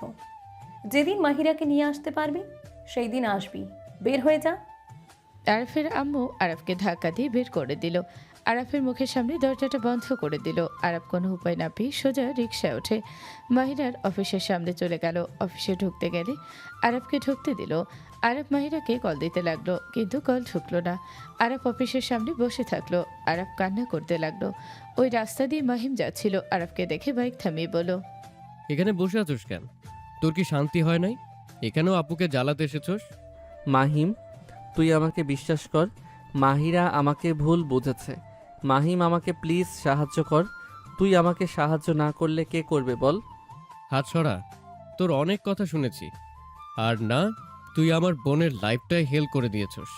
A: যেদিন মাহিরাকে নিয়ে আসতে পারবি সেই দিন আসবি, বের হয়ে যা।
C: আরাফের আম্মু আরাফকে ধাক্কা দিয়ে বের করে দিল। আরাফের মুখের সামনে দরজাটা বন্ধ করে দিল। আরাফ কোনো উপায় না পেয়ে সোজা রিকশায় ওঠে মাহিরার অফিসের সামনে চলে গেল। অফিসে ঢুকতে গেলে আরাফকে ঢুকতে দিল। আরাফ মাহিরাকে কল দিতে লাগলো, কিন্তু কল ঢুকলো না। আরাফ অফিসের সামনে বসে থাকলো। আরাফ কান্না করতে লাগলো। ওই রাস্তা দিয়ে মাহিম যাচ্ছিল। আরাফকে দেখে বাইক থামিয়ে বলল,
F: এখানে বসে আছোস কেন? তোর কি শান্তি হয় নাই? এখানেও আপুকে জ্বালাতে এসেছোস?
B: মাহিম, তুই আমাকে বিশ্বাস কর। মাহিরা আমাকে ভুল বুঝেছে। মাহিম, আমাকে প্লিজ সাহায্য কর। তুই আমাকে সাহায্য না করলে কে করবে বল?
F: হাত সরা। তোর অনেক কথা শুনেছি। আর না, তুই আমার বোনের লাইফটাই হেল করে দিয়েছস।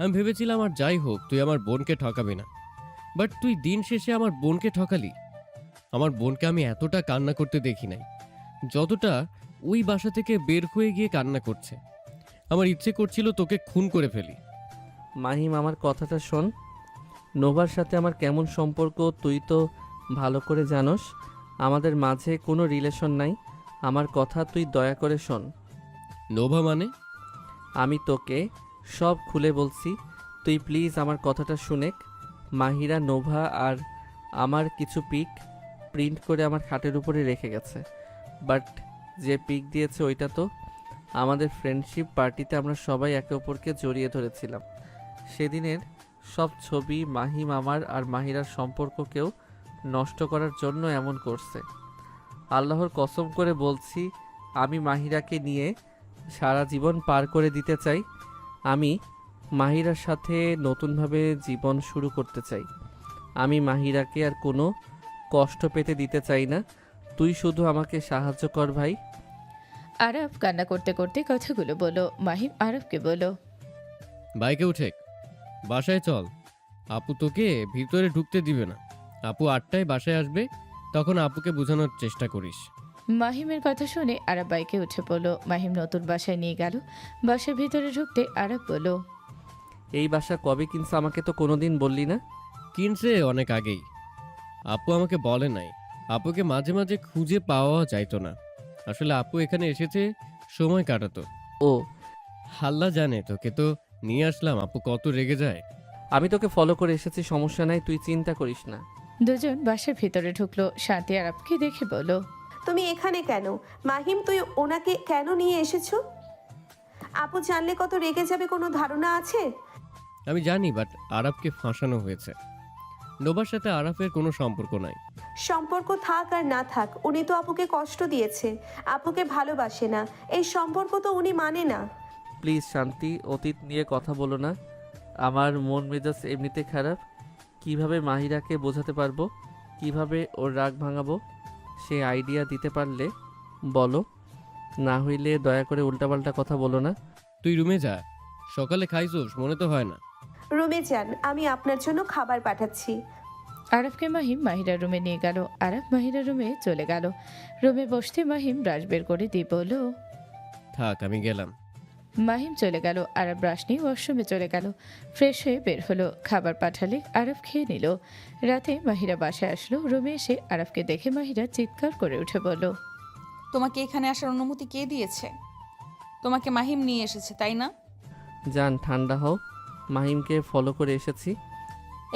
F: আমি ভেবেছিলাম আর যাই হোক তুই আমার বোনকে ঠকাবি না, বাট তুই দিন শেষে আমার বোনকে ঠকালি। আমার বোনকে আমি এতটা কান্না করতে দেখি নাই যতটা ওই বাসা থেকে বের হয়ে গিয়ে কান্না করছে। আমার ইচ্ছে করছিল তোকে খুন করে ফেলি।
B: মাহিম, আমার কথাটা শোন। নোভার সাথে আমার কেমন সম্পর্ক তুই তো ভালো করে জানোস। আমাদের মাঝে কোনো রিলেশন নাই। আমার কথা তুই দয়া করে শোন।
F: নোভা মানে?
B: আমি তোকে সব খুলে বলছি, তুই প্লিজ আমার কথাটা শুনেক। মাহিরা নোভা আর আমার কিছু পিক প্রিন্ট করে আমার খাটের উপরে রেখে গেছে। বাট যে পিক দিয়েছে ওইটা তো আমাদের ফ্রেন্ডশিপ পার্টিতে আমরা সবাই একে অপরকে জড়িয়ে ধরেছিলাম। সেদিনের সব ছবি মাহিম আমার আর মাহিরার সম্পর্ককেও নষ্ট করার জন্য এমন করছে। আল্লাহর কসম করে বলছি, আমি মাহিরাকে নিয়ে সারা জীবন পার করে দিতে চাই। আমি মাহিরার সাথে নতুনভাবে জীবন শুরু করতে চাই। আমি মাহিরাকে আর কোনো কষ্ট পেতে দিতে চাই না। তুই শুধু আমাকে সাহায্য কর ভাই।
C: আরাফ কান্না করতে করতে কথাগুলো বলো। মাহিম আরাফকে বলো,
F: বাইকে উঠে বাসায় চল। আপু তোকে ভিতরে ঢুকতে দিবে না। আপু 8টায় বাসায় আসবে, তখন আপুকে বোঝানোর চেষ্টা করিস।
C: মাহিমের কথা শুনে আরাফ বাইকে উঠে পড়লো। মাহিম নতুন বাসায় নিয়ে গেল। বাসার ভিতরে ঢুকতে আরাফ বলল,
B: এই বাসা কবে কিনছে আমাকে তো কোনোদিন বললি না।
F: কিনছে অনেক আগেই। আপু আমাকে বলে নাই। আপুকে মাঝে মাঝে খুঁজে পাওয়া যাইতো না। আসলে আপু এখানে এসেছে সময় কাটাতো।
B: ও,
F: হাল্লা জানে, তোকে তো নিয়ে আসলাম। আপু কত রেগে যায়।
B: আমি তোকে ফলো করে এসেছি, সমস্যা নাই, তুই চিন্তা করিস না।
C: দুজন বাসার ভিতরে ঢুকলো। শান্তি আরাফকে দেখে বলল,
E: তুমি এখানে কেন? মাহিম, তুই ওনাকে কেন নিয়ে এসেছো? আপু জানলে কত রেগে যাবে, কোনো ধারণা আছে?
F: আমি জানি, বাট আরাফকে ফাঁসানো হয়েছে। নোবার সাথে আরাফের কোনো সম্পর্ক নাই।
E: সম্পর্ক থাক আর না থাক, উনি তো আপুকে কষ্ট দিয়েছে, আপুকে ভালোবাসে না, এই সম্পর্ক তো উনি মানে না।
B: প্লিজ শান্তি, অতীত নিয়ে কথা বলো না। আমার মন মেজাজ এমনিতে খারাপ। কিভাবে মাহিরাকে বোঝাতে পারবো, কিভাবে ওর রাগ ভাঙাবো, সে আইডিয়া দিতে পারলে বলো। না হইলে দয়া করে উল্টাপাল্টা কথা বলো না।
F: তুই রুমে যা। সকালে খাইছোস মনে তো হয় না।
E: রুমে যান, আমি আপনার জন্য খাবার পাঠাচ্ছি।
C: আরাফকে মাহিম মাহিরার রুমে নিয়ে গেল। আরাফ মাহিরার রুমে চলে গেল। রুমে বসতে মাহিম ব্রাশ বের করে দিয়ে বলল,
F: থাক, আমি গেলাম।
C: মাহিম চলে গেল। আরাফ ব্রাশ নিয়ে ওয়াশরুমে চলে গেল। ফ্রেশ হয়ে বের হলো। খাবার পাঠালে আরাফ খেয়ে নিল। রাতে মাহিরা বাসায় আসলো। রুমে এসে আরাফকে দেখে মাহিরা চিৎকার করে উঠে বলল,
D: তোমাকে এখানে আসার অনুমতি কে দিয়েছে? তোমাকে মাহিম নিয়ে এসেছে, তাই না?
B: যান, ঠান্ডা হও। মাহিমকে ফলো করে এসেছি।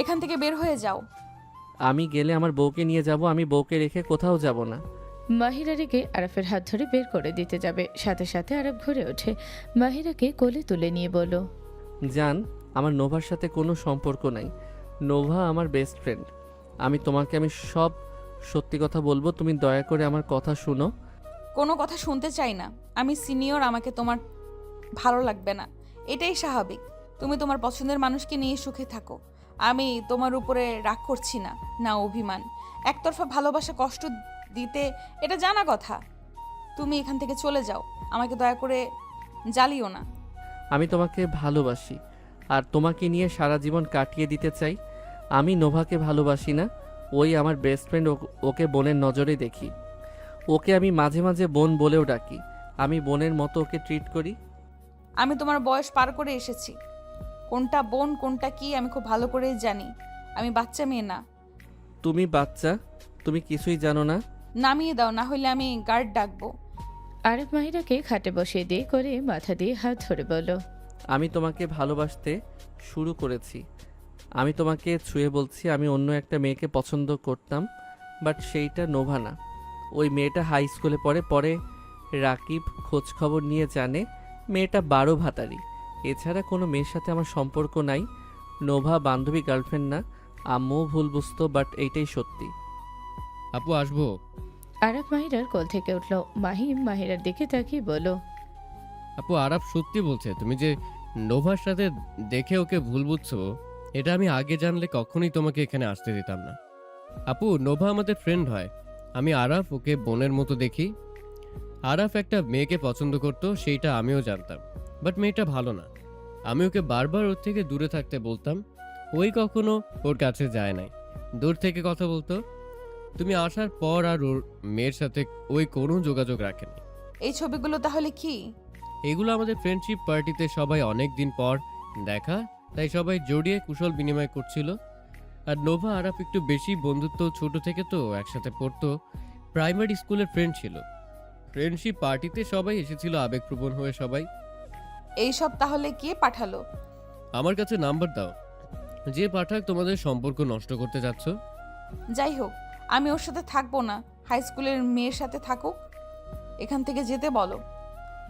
D: এখান থেকে বের হয়ে যাও।
B: আমি গেলে আমার বউকে নিয়ে যাব, আমি বউকে রেখে কোথাও যাব না।
C: মাহিরা রেগে আরাফের হাত ধরে বের করে দিতে যাবে। সাথে সাথে আরাফ ঘুরে ওঠে। মাহিরাকে কোলে তুলে নিয়ে বলল,
B: জান, আমার নোভার সাথে কোনো সম্পর্ক নাই। নোভা আমার বেস্ট ফ্রেন্ড। আমি সব সত্যি কথা বলবো, তুমি দয়া করে আমার কথা শুনো।
D: কোনো কথা শুনতে চাই না। আমি সিনিয়র, আমাকে তোমার ভালো লাগবে না, এটাই স্বাভাবিক। তুমি তোমার পছন্দের মানুষকে নিয়ে সুখে থাকো। আমি তোমার উপরে রাগ করছি না, না অভিমান। একতরফা ভালোবাসা কষ্ট দিতে, এটা জানা কথা। তুমি এখান থেকে চলে যাও, আমাকে দয়া করে জ্বালিও না।
B: আমি তোমাকে ভালোবাসি আর তোমাকে নিয়ে সারা জীবন কাটিয়ে দিতে চাই। আমি নোভাকে ভালোবাসি না, ওই আমার বেস্ট ফ্রেন্ড, ওকে বোনের নজরে দেখি। ওকে আমি মাঝে মাঝে বোন বলেও ডাকি। আমি বোনের মতো ওকে ট্রিট করি।
D: আমি তোমার বয়স পার করে এসেছি, কোনটা বোন কোনটা কি আমি খুব ভালো করেই জানি। আমি বাচ্চা মেয়ে না।
B: তুমি বাচ্চা, তুমি কিছুই জানো না।
D: নামিয়ে দাও, না হলে আমি গার্ড ডাকবো।
C: আরব মাহিরাকে খাটে বসিয়ে দিয়ে করে মাথা দিয়ে হাত ধরে বলল,
B: আমি তোমাকে ভালোবাসতে শুরু করেছি। আমি তোমাকে ছুঁয়ে বলছি, আমি অন্য একটা মেয়েকে পছন্দ করতাম, বাট সেইটা নোভা না। ওই মেয়েটা হাই স্কুলে পরে রাকিব খোঁজ খবর নিয়ে জানে মেয়েটা 12 ভাতারি। এছাড়া কোনো মেয়ের সাথে আমার সম্পর্ক নাই। নোভা বান্ধবী, গার্লফ্রেন্ড না। আম্মুও ভুল বুঝতো, বাট এইটাই সত্যি।
F: আপু আসবো?
C: আরব মাহিরার কোল থেকে উঠল। মাহিম মাহিরার দিকে তাকিয়ে বলল,
F: আপু আরাফ সত্যি বলছে, তুমি যে নোভার সাথে দেখে ওকে ভুল বুঝছো, এটা আমি আগে জানলে কখনোই তোমাকে এখানে আসতে দিতাম না। আপু নোভা আমাদের ফ্রেন্ড হয়, আমি আরাফ ওকে বোনের মতো দেখি। আরাফ একটা মেয়েকে পছন্দ করতো, সেইটা আমিও জানতাম, বাট মেয়েটা ভালো না। আমি ওকে বারবার ওর থেকে দূরে থাকতে বলতাম, ওই কখনো ওর কাছে যায় নাই, দূর থেকে কথা বলতো। তুমি আসার পর আর ওর মেয়ের সাথে ওই কোনো যোগাযোগ রাখেনি।
D: এই ছবিগুলো তাহলে কি?
F: এগুলো আমাদের ফ্রেন্ডশিপ পার্টিতে সবাই অনেক দিন পর দেখা, তাই সবাই জড়িয়ে কুশল বিনিময় করছিল। আর নোভা আরাফ একটু বেশি বন্ধুত্ব, ছোট থেকে তো একসাথে পড়তো, প্রাইমারি স্কুলের ফ্রেন্ড ছিল। ফ্রেন্ডশিপ পার্টিতে সবাই এসেছিল আবেগপ্রবণ হয়ে সবাই।
D: এইসব তাহলে কে পাঠালো?
F: আমার কাছে নাম্বার দাও, যে পাঠাক তোমাদের সম্পর্ক নষ্ট করতে যাচ্ছ।
D: যাই হোক, আমি ওর সাথে থাকবো না। হাই স্কুলের মেয়ের সাথে থাকুক, এখান থেকে যেতে বলো।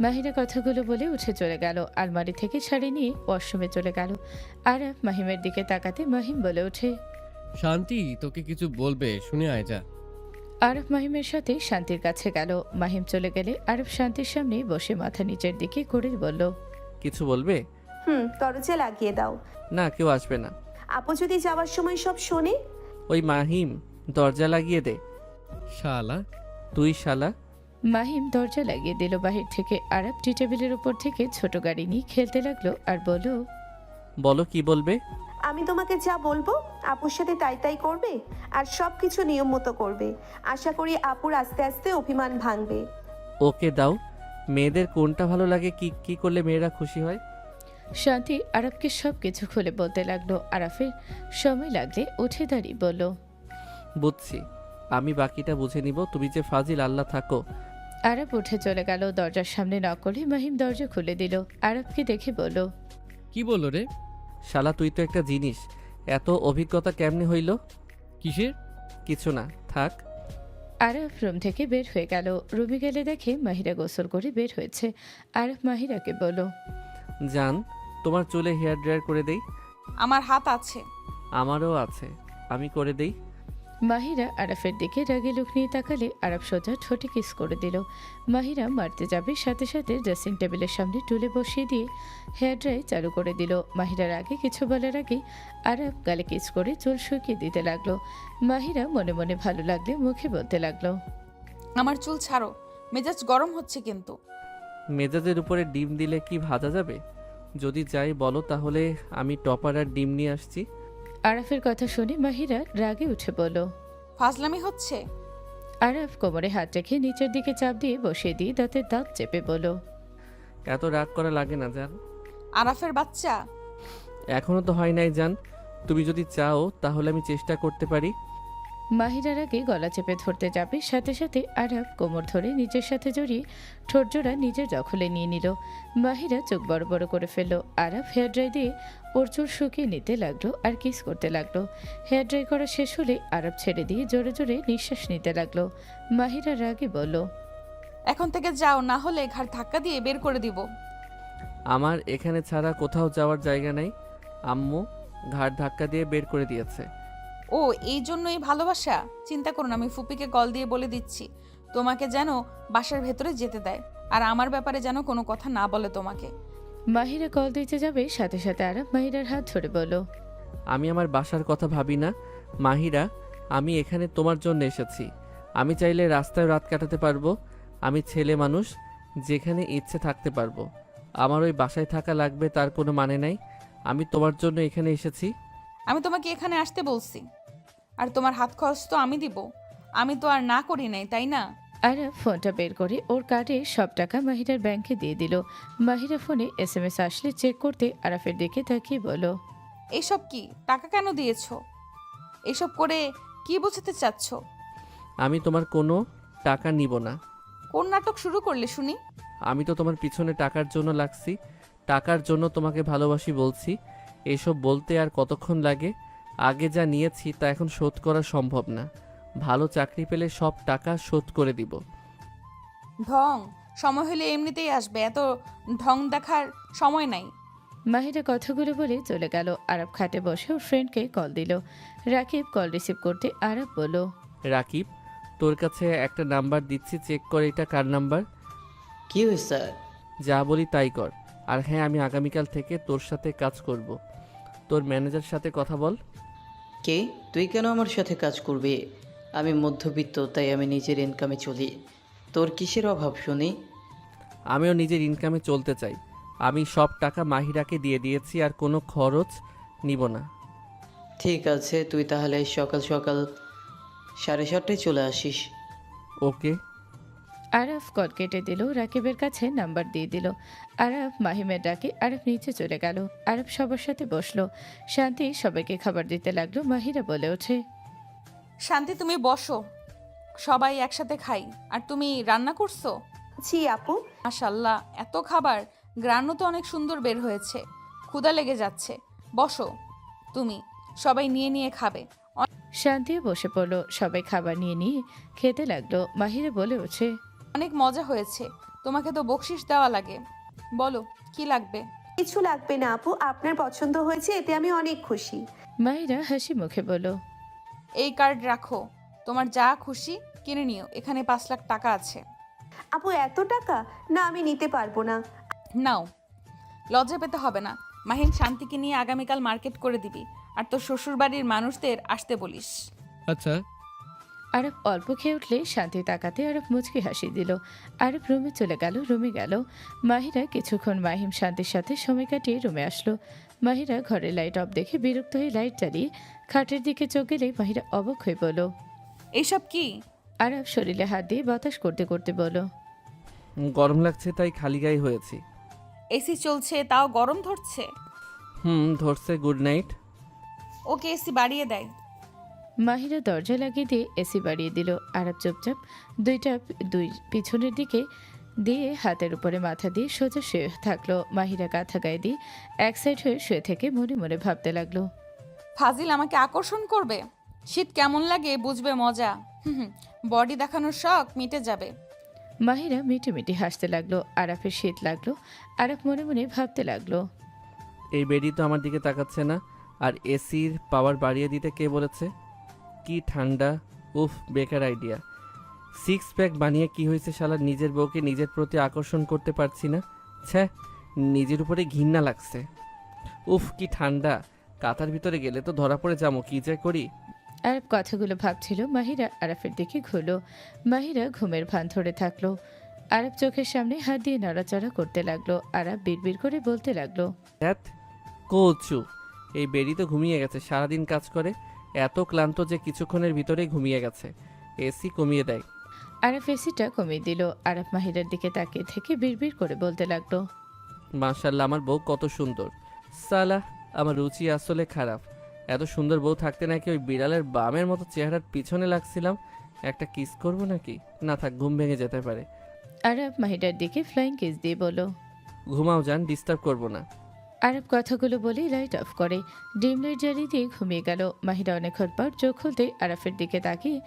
C: মাহিরা কথাগুলো বলে উঠে চলে গেল। আলমারি থেকে শাড়ি নিয়ে ওয়াশরুমে চলে গেল। আরব মাহিমের দিকে তাকাতে মাহিম বলে ওঠে,
F: শান্তি তোকে কিছু বলবে, শুনে আয় যা।
C: আরব মাহিমের সাথে শান্তির কাছে গেল। মাহিম চলে গেলে আরব শান্তির সামনে বসে মাথা নিচের দিকে করে বলল,
B: কিছু বলবে?
E: দরজা লাগিয়ে দাও।
B: না, কেউ আসবে না।
E: আপু যদি যাওয়ার সময় সব শোনে?
B: ওই মাহিম, দরজা লাগিয়ে দে।
F: শালা।
B: তুই শালা।
C: মাহিম দরজা লাগিয়ে দিল। বাহির থেকে আরব টি টেবিলের উপর থেকে ছোট গাড়ি নিয়ে খেলতে লাগলো আর বলল,
B: বলো কি বলবে?
E: আমি তোমাকে যা বলবো আপুর সাথে তাই তাই করবে, আর সব কিছু নিয়ম মতো করবে। আশা করি আপুর আস্তে আস্তে অভিমান ভাঙবে।
B: ওকে দাও। মেয়েদের কোনটা ভালো লাগে, কি কি করলে মেয়েরা খুশি হয়?
C: শান্তি আরবকে সব কিছু খুলে বলতে লাগলো। আরফের সময় লাগলে উঠে দাঁড়িয়ে বলল,
B: বুঝছি, আমি বাকিটা বুঝে নিব। তুমি যে ফাজিল, আল্লাহ থাকো।
C: আরব উঠে চলে গেল। দরজার সামনে নক করে মাহিম দরজা খুলে দিল। আরবকে দেখে বলল,
F: কি বললো রে?
B: শালা তুই তো একটা জিনিস। এত অভিজ্ঞতা কেমনে হইল?
F: কিসের?
B: কিছু না, থাক।
C: আরব রুম থেকে বের হয়ে গেল। রুমে গেলে দেখে মাহিরা গোসল করে বের হয়েছে। আরব মাহিরাকে বলল,
B: জান, তোমার চুলে হেয়ার ড্রায়ার করে দেই?
D: আমার হাত আছে।
B: আমারও আছে, আমি করে দেই।
C: মাহিরা আরফের দিকে রাগে লুক নিয়ে তাকালে আরব সোজা ঠোঁটে কিস করে দিল। মাহিরা মারতে যাবে, সাথে সাথে ড্রেসিং টেবিলের সামনে টুলে বসিয়ে দিয়ে হেয়ার ড্রাই চালু করে দিল। মাহিরার আগে কিছু বলার আগে আরব গালে কিস করে চুল শুকিয়ে দিতে লাগলো। মাহিরা মনে মনে ভালো লাগলে মুখে বলতে লাগলো,
D: আমার চুল ছাড়ো, মেজাজ গরম হচ্ছে কিন্তু।
B: মেজাজের উপরে ডিম দিলে কি ভাজা যাবে? যদি যাই বলো, তাহলে আমি টপার আর ডিম নিয়ে আসছি।
C: আরফের কথা শুনে মাহিরা রাগে উঠে বলল,
D: ফাজলামি হচ্ছে।
C: আরফ কোমরে হাত রেখে নিচের দিকে চাপ দিয়ে বসিয়ে দিয়ে দাঁতের দাঁত চেপে বলল,
B: এত রাগ করা লাগে না জান।
D: আরাফের বাচ্চা।
B: এখনো তো হয় নাই জান। তুমি যদি চাও তাহলে আমি চেষ্টা করতে পারি।
C: মাহিরার আগে গলা চেপে ধরতে যাবে, সাথে সাথে আরব কোমর ধরে নিজের সাথে জড়িয়ে ঠোঁট জোড়া নিজের দখলে নিয়ে নিল। মাহিরা চোখ বড় বড় করে ফেলল। আরব হেয়ার ড্রাই দিয়ে ওর চুল শুকিয়ে নিতে লাগলো আর কিস করতে লাগলো। হেয়ার ড্রাই করা শেষ হলে আরব ছেড়ে দিয়ে জোরে জোরে নিঃশ্বাস নিতে লাগলো। মাহিরা রাগে বলল,
D: এখন থেকে যাও, না হলে ঘাড় ধাক্কা দিয়ে বের করে দিব।
B: আমার এখানে ছাড়া কোথাও যাওয়ার জায়গা নাই। আম্মু ঘাড় ধাক্কা দিয়ে বের করে দিয়েছে।
D: ও এই জন্যই ভালোবাসা? চিন্তা করুন, আমি ফুপিকে কল দিয়ে বলে দিচ্ছি তোমাকে যেন বাসার ভেতরে যেতে দেয়, আর আমার ব্যাপারে যেন কোনো কথা না বলে তোমাকে।
C: মাহিরা কল দিতে যাবে, সাথে সাথে আরাফ মাহিরার হাত ধরে বলল,
B: আমি আমার বাসার কথা ভাবি না মাহিরা, আমি এখানে তোমার জন্য এসেছি। আমি চাইলে রাস্তায় রাত কাটাতে পারবো। আমি ছেলে মানুষ, যেখানে ইচ্ছে থাকতে পারবো। আমার ওই বাসায় থাকা লাগবে তার কোনো মানে নাই। আমি তোমার জন্য এখানে এসেছি।
D: আমি তোমাকে এখানে আসতে বলছি, আর তোমার হাত খরচ তো আমি দিব। আমি তো আর না করি নাই, তাই না?
C: আরাফ ফোনটা বের করে ওর কার্ডে সব টাকা মাহিরার ব্যাংকে দিয়ে দিল। মাহিরা ফোনে SMS আসলে চেক করতে আরাফের দিকে তাকিয়ে বলল,
D: এইসব কি? টাকা কেন দিয়েছো? এসব করে কি বোঝাতে চাচ্ছ?
B: আমি তোমার কোনো টাকা নিব না।
D: কোন নাটক শুরু করলে শুনি?
B: আমি তো তোমার পিছনে টাকার জন্য লাগছি, টাকার জন্য তোমাকে ভালোবাসি বলছি। এসব বলতে আর কতক্ষণ লাগে? আগে যা নিয়েছি তা এখন শোধ করা সম্ভব না। ভালো চাকরি পেলে সব টাকা শোধ করে দিব।
D: ঢং সময় হলে এমনিতেই আসবে, এত ঢং দেখার সময় নাই।
C: মাহিরা কথাগুলো বলে চলে গেল। আরাফ খাটে বসে ওর ফ্রেন্ডকে কল দিল। রাকিব কল রিসিভ করতে আরাফ বলল,
B: রাকিব, তোর কাছে একটা নাম্বার দিচ্ছি, চেক কর এটা কার নাম্বার।
H: কি হয়েছে?
B: যা বলি তাই কর। আর হ্যাঁ, আমি আগামীকাল থেকে তোর সাথে কাজ করব। তোর ম্যানেজার সাথে কথা বল।
H: কে? তুই কেন আমার সাথে কাজ করবি? আমি মধ্যবিত্ত, তাই আমি নিজের ইনকামে চলি। তোর কিসের অভাব শুনি?
B: আমিও নিজের ইনকামে চলতে চাই। আমি সব টাকা মাহিরাকে দিয়ে দিয়েছি, আর কোনো খরচ নিব না।
H: ঠিক আছে, তুই তাহলে সকাল সকাল 7:30টায় চলে আসিস।
B: ওকে।
C: আরাফ কল কেটে দিল। রাকিবের কাছে নাম্বার দিয়ে দিল। আরাফ মাহিমের ডাকে আরাফ নিচে চলে গেল। আরাফ সবার সাথে বসলো। শান্তি সবাইকে খাবার দিতে লাগলো। মাহিরা বলে ওঠে,
D: শান্তি তুমি বসো, সবাই একসাথে খাই। আর তুমি রান্না করছো?
E: জি আপু।
D: মাশাল্লাহ, এত খাবার, গ্রানও তো অনেক সুন্দর বের হয়েছে। ক্ষুধা লেগে যাচ্ছে, বসো তুমি, সবাই নিয়ে নিয়ে খাবে।
C: শান্তিও বসে পড়লো। সবাই খাবার নিয়ে নিয়ে খেতে লাগলো। মাহিরা বলে ওঠে,
D: অনেক মজা হয়েছে। তোমাকে তো বকশিস দেওয়া লাগে, বলো কি লাগবে?
E: কিছু লাগবে না আপু, আপনার পছন্দ হয়েছে এতে আমি অনেক খুশি।
C: মাহিরা হাসি মুখে বলল,
D: এই কার্ড রাখো, তোমার যা খুশি কিনে নিও, এখানে 5 লাখ টাকা আছে।
E: আপু এত টাকা? না, আমি নিতে পারবো না।
D: নাও, লজ্জা পেতে হবে না। মাহিন, শান্তিকে নিয়ে আগামীকাল মার্কেট করে দিবি, আর তোর শ্বশুরবাড়ির মানুষদের আসতে বলিস।
F: আচ্ছা।
C: আরব অল্প খেয়ে উঠলে শান্তি তাকাতে আরব মুচকি হাসি দিল। আরব রুমে চলে গেল। রুমে গেল মাহিরা। কিছুক্ষণ মাহিম শান্তির সাথে সময় কাটিয়ে রুমে আসলো। মাহিরা ঘরে লাইট অফ দেখে বিরক্ত হয়ে লাইট জ্বালিয়ে খাটের দিকে চোখ গেলে মাহিরা অবাক হয়ে বলল,
D: এইসব কি?
C: আরব শরীরে হাত দিয়ে বাতাস করতে করতে বলল,
B: গরম লাগছে তাই খালি গায়ে হয়েছি।
D: এসি চলছে তাও গরম ধরছে?
B: ধরছে। Good night.
D: ওকে এসি বাড়িয়ে দেয়।
C: মাহিরা দরজা লাগিয়ে দিয়ে এসি বাড়িয়ে দিল। আরব চুপচাপ দুই পিছনের দিকে দিয়ে হাতের উপরে মাথা দিয়ে সোজা শুয়ে থাকলো। মাহিরা কাঁথা গায়ে দিয়ে এক সাইড হয়ে শুয়ে থেকে মনে মনে ভাবতে লাগলো,
D: ফাজিল আমাকে আকর্ষণ করবে, শীত কেমন লাগে বুঝবে মজা। বডি দেখানোর শখ মিটে যাবে।
C: মাহিরা মিটি মিটি হাসতে লাগলো। আরাফের শীত লাগলো। আরাফ মনে মনে ভাবতে লাগলো,
B: এই বেডি তো আমার দিকে তাকাচ্ছে না। আর এসির পাওয়ার বাড়িয়ে দিতে কে বলেছে? কি ঠান্ডা! উফ, বেকার আইডিয়া। 6 প্যাক বানিয়ে কি হয়েছে শালা, নিজের বউকে নিজের প্রতি আকর্ষণ করতে পারছি না। ছ্যা, নিজের উপরে ঘৃণা লাগছে। উফ, কি ঠান্ডা! কাতার ভিতরে গেলে তো ধরা পড়ে যাবো, কি যে করি।
C: আরব কথাগুলো ভাবছিল। মাহিরা আরাফের দিকে ঘুরলো। মাহিরা ঘুমের ভান ধরে থাকলো। আরব চোখের সামনে হাত দিয়ে নড়াচড়া করতে লাগলো। আরব বিড়বিড় করে বলতে লাগলো,
B: ধ্যাত, কচু! এই বেডি তো ঘুমিয়ে গেছে, সারাদিন কাজ করে, এত ক্লান্ত যে কিছুক্ষণের ভিতরেই ঘুমিয়ে গেছে। এসি কমিয়ে দেয়।
C: আরব এসিটা কমিয়ে দিল। আরব মাহিরার দিকে তাকিয়ে থেকে বিড়বিড় করে বলতে লাগলো,
B: মাশাল্লাহ, আমার বউ কত সুন্দর। সালা, আমার রুচি আসলে খারাপ। এত সুন্দর বউ থাকতে নাকি ওই বিড়ালের বামের মতো চেহারার পিছনে লাগছিলাম। একটা কিস করবো নাকি? না থাক, ঘুম ভেঙে যেতে পারে।
C: আরব মাহিরার দিকে ফ্লাইং কিস দিয়ে বলল,
B: ঘুমাও যান, ডিস্টার্ব করবো না।
C: আরব কথাগুলো বলে লাইট অফ করে ডিম লাইট জ্বালিয়ে দিয়ে ঘুমিয়ে গেল। মাহিরা অনেকক্ষণ পর চোখ খুলতে আরাফের দিকে তাকিয়ে